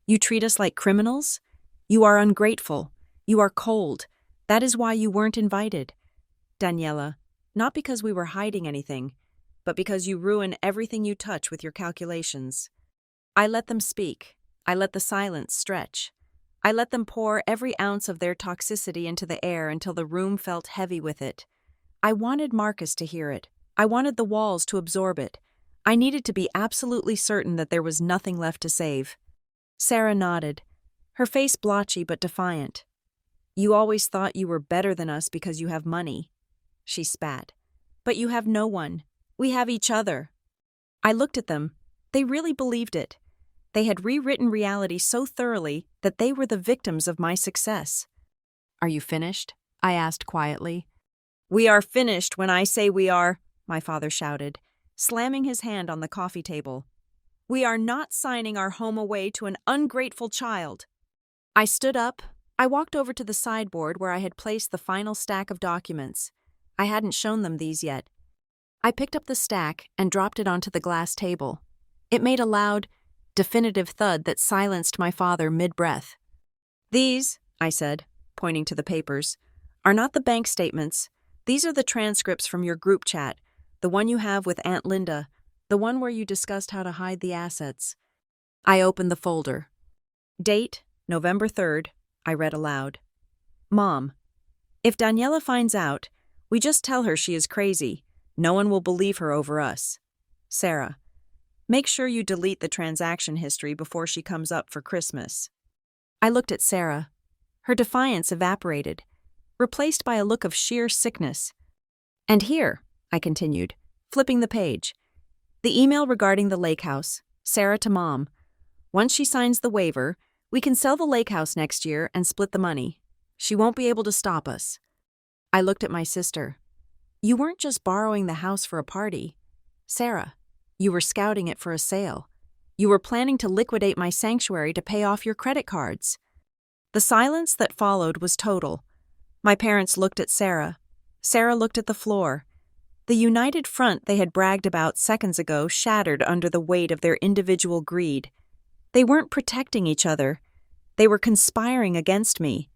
you treat us like criminals? You are ungrateful. You are cold. That is why you weren't invited. Daniela, not because we were hiding anything, but because you ruin everything you touch with your calculations. I let them speak. I let the silence stretch. I let them pour every ounce of their toxicity into the air until the room felt heavy with it. I wanted Marcus to hear it. I wanted the walls to absorb it. I needed to be absolutely certain that there was nothing left to save. Sarah nodded, her face blotchy but defiant. You always thought you were better than us because you have money, she spat. But you have no one. We have each other. I looked at them. They really believed it. They had rewritten reality so thoroughly that they were the victims of my success. Are you finished? I asked quietly. We are finished when I say we are, my father shouted, slamming his hand on the coffee table. We are not signing our home away to an ungrateful child. I stood up. I walked over to the sideboard where I had placed the final stack of documents. I hadn't shown them these yet. I picked up the stack and dropped it onto the glass table. It made a loud, definitive thud that silenced my father mid-breath. These, I said, pointing to the papers, are not the bank statements. These are the transcripts from your group chat, the one you have with Aunt Linda, the one where you discussed how to hide the assets. I opened the folder. Date, November 3rd, I read aloud. Mom, if Daniela finds out, we just tell her she is crazy. No one will believe her over us. Sarah, Make sure you delete the transaction history before she comes up for Christmas." I looked at Sarah. Her defiance evaporated, replaced by a look of sheer sickness. "And here," I continued, flipping the page, "the email regarding the lake house, Sarah to Mom. Once she signs the waiver, we can sell the lake house next year and split the money. She won't be able to stop us." I looked at my sister. "You weren't just borrowing the house for a party. Sarah, you were scouting it for a sale. You were planning to liquidate my sanctuary to pay off your credit cards." The silence that followed was total. My parents looked at Sarah. Sarah looked at the floor. The united front they had bragged about seconds ago shattered under the weight of their individual greed. They weren't protecting each other. They were conspiring against me.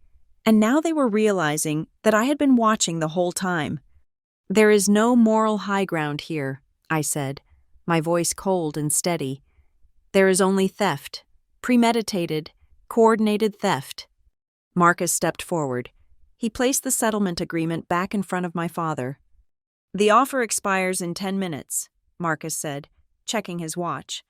And now they were realizing that I had been watching the whole time. "There is no moral high ground here," I said, my voice cold and steady. "There is only theft, premeditated, coordinated theft." Marcus stepped forward. He placed the settlement agreement back in front of my father. "The offer expires in 10 minutes, Marcus said, checking his watch.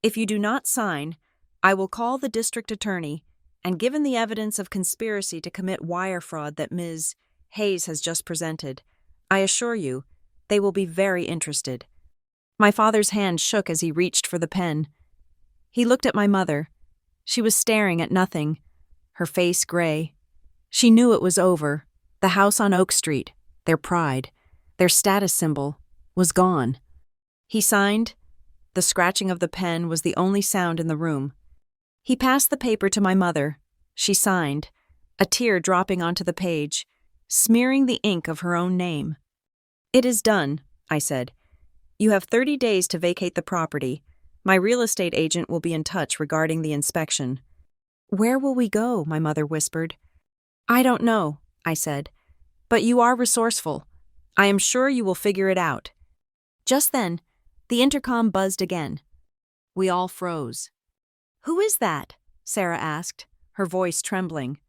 "If you do not sign, I will call the district attorney, and given the evidence of conspiracy to commit wire fraud that Ms. Hayes has just presented, I assure you, they will be very interested." My father's hand shook as he reached for the pen. He looked at my mother. She was staring at nothing, her face gray. She knew it was over. The house on Oak Street, their pride, their status symbol, was gone. He signed. The scratching of the pen was the only sound in the room. He passed the paper to my mother. She signed, a tear dropping onto the page, smearing the ink of her own name. "It is done," I said. "You have 30 days to vacate the property. My real estate agent will be in touch regarding the inspection." "Where will we go?" my mother whispered. "I don't know," I said. "But you are resourceful. I am sure you will figure it out." Just then, the intercom buzzed again. We all froze. "Who is that?" Sarah asked, her voice trembling.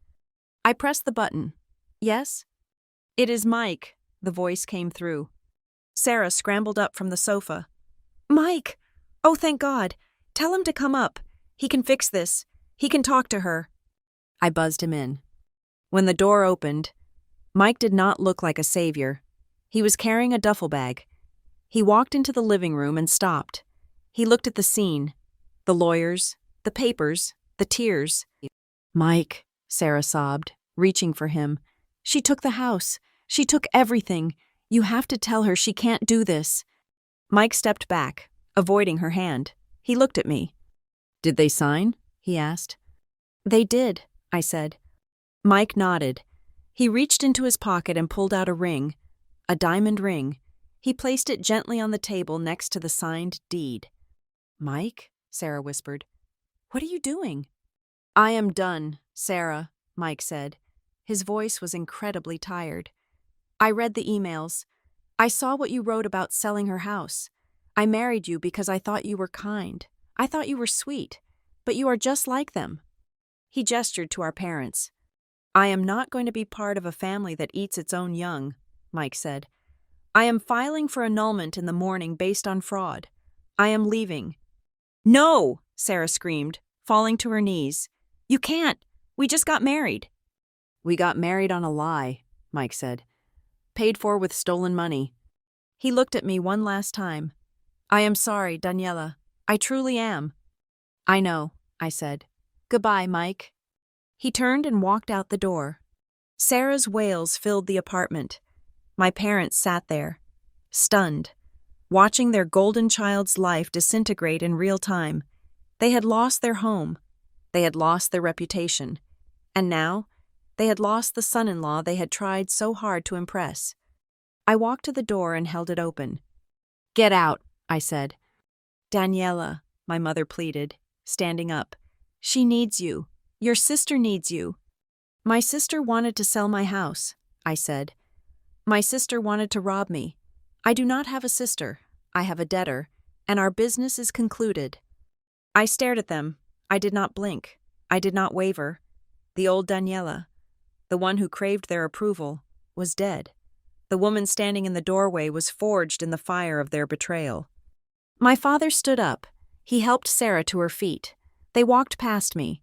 I pressed the button. "Yes?" "It is Mike," the voice came through. Sarah scrambled up from the sofa. "Mike! Oh, thank God! Tell him to come up. He can fix this. He can talk to her." I buzzed him in. When the door opened, Mike did not look like a savior. He was carrying a duffel bag. He walked into the living room and stopped. He looked at the scene, the lawyers, the papers, the tears. "Mike," Sarah sobbed, reaching for him. "She took the house. She took everything. You have to tell her she can't do this." Mike stepped back, avoiding her hand. He looked at me. "Did they sign?" he asked. "They did," I said. Mike nodded. He reached into his pocket and pulled out a ring, a diamond ring. He placed it gently on the table next to the signed deed. "Mike," Sarah whispered, "what are you doing?" "I am done, Sarah," Mike said. His voice was incredibly tired. "I read the emails. I saw what you wrote about selling her house. I married you because I thought you were kind. I thought you were sweet. But you are just like them." He gestured to our parents. "I am not going to be part of a family that eats its own young," Mike said. "I am filing for annulment in the morning based on fraud. I am leaving." "No!" Sarah screamed, falling to her knees. "You can't. We just got married." "We got married on a lie," Mike said. "Paid for with stolen money." He looked at me one last time. "I am sorry, Daniela. I truly am." "I know," I said. "Goodbye, Mike." He turned and walked out the door. Sarah's wails filled the apartment. My parents sat there, stunned, watching their golden child's life disintegrate in real time. They had lost their home. They had lost their reputation. And now, they had lost the son-in-law they had tried so hard to impress. I walked to the door and held it open. "Get out," I said. "Daniela," my mother pleaded, standing up. "She needs you. Your sister needs you." "My sister wanted to sell my house," I said. "My sister wanted to rob me. I do not have a sister. I have a debtor, and our business is concluded." I stared at them. I did not blink. I did not waver. The old Daniela, the one who craved their approval, was dead. The woman standing in the doorway was forged in the fire of their betrayal. My father stood up. He helped Sarah to her feet. They walked past me.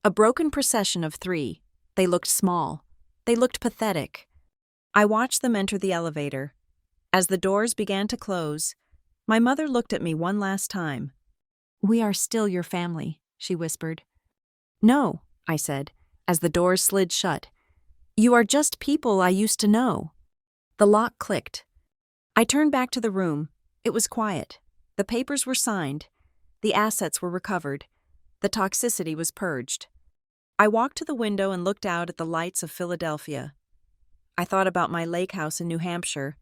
A broken procession of 3. They looked small. They looked pathetic. I watched them enter the elevator. As the doors began to close, my mother looked at me one last time. "We are still your family," she whispered. "No," I said, as the doors slid shut. "You are just people I used to know." The lock clicked. I turned back to the room. It was quiet. The papers were signed. The assets were recovered. The toxicity was purged. I walked to the window and looked out at the lights of Philadelphia. I thought about my lake house in New Hampshire,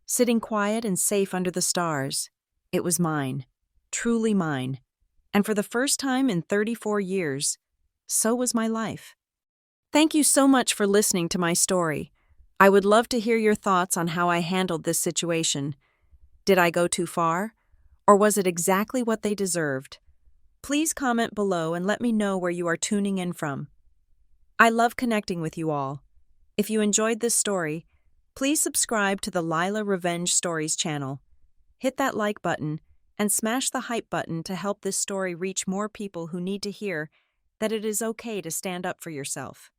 sitting quiet and safe under the stars. It was mine, truly mine. And for the first time in 34 years, so was my life. Thank you so much for listening to my story. I would love to hear your thoughts on how I handled this situation. Did I go too far? Or was it exactly what they deserved? Please comment below and let me know where you are tuning in from. I love connecting with you all. If you enjoyed this story, please subscribe to the Lila Revenge Stories channel. Hit that like button and smash the hype button to help this story reach more people who need to hear that it is okay to stand up for yourself.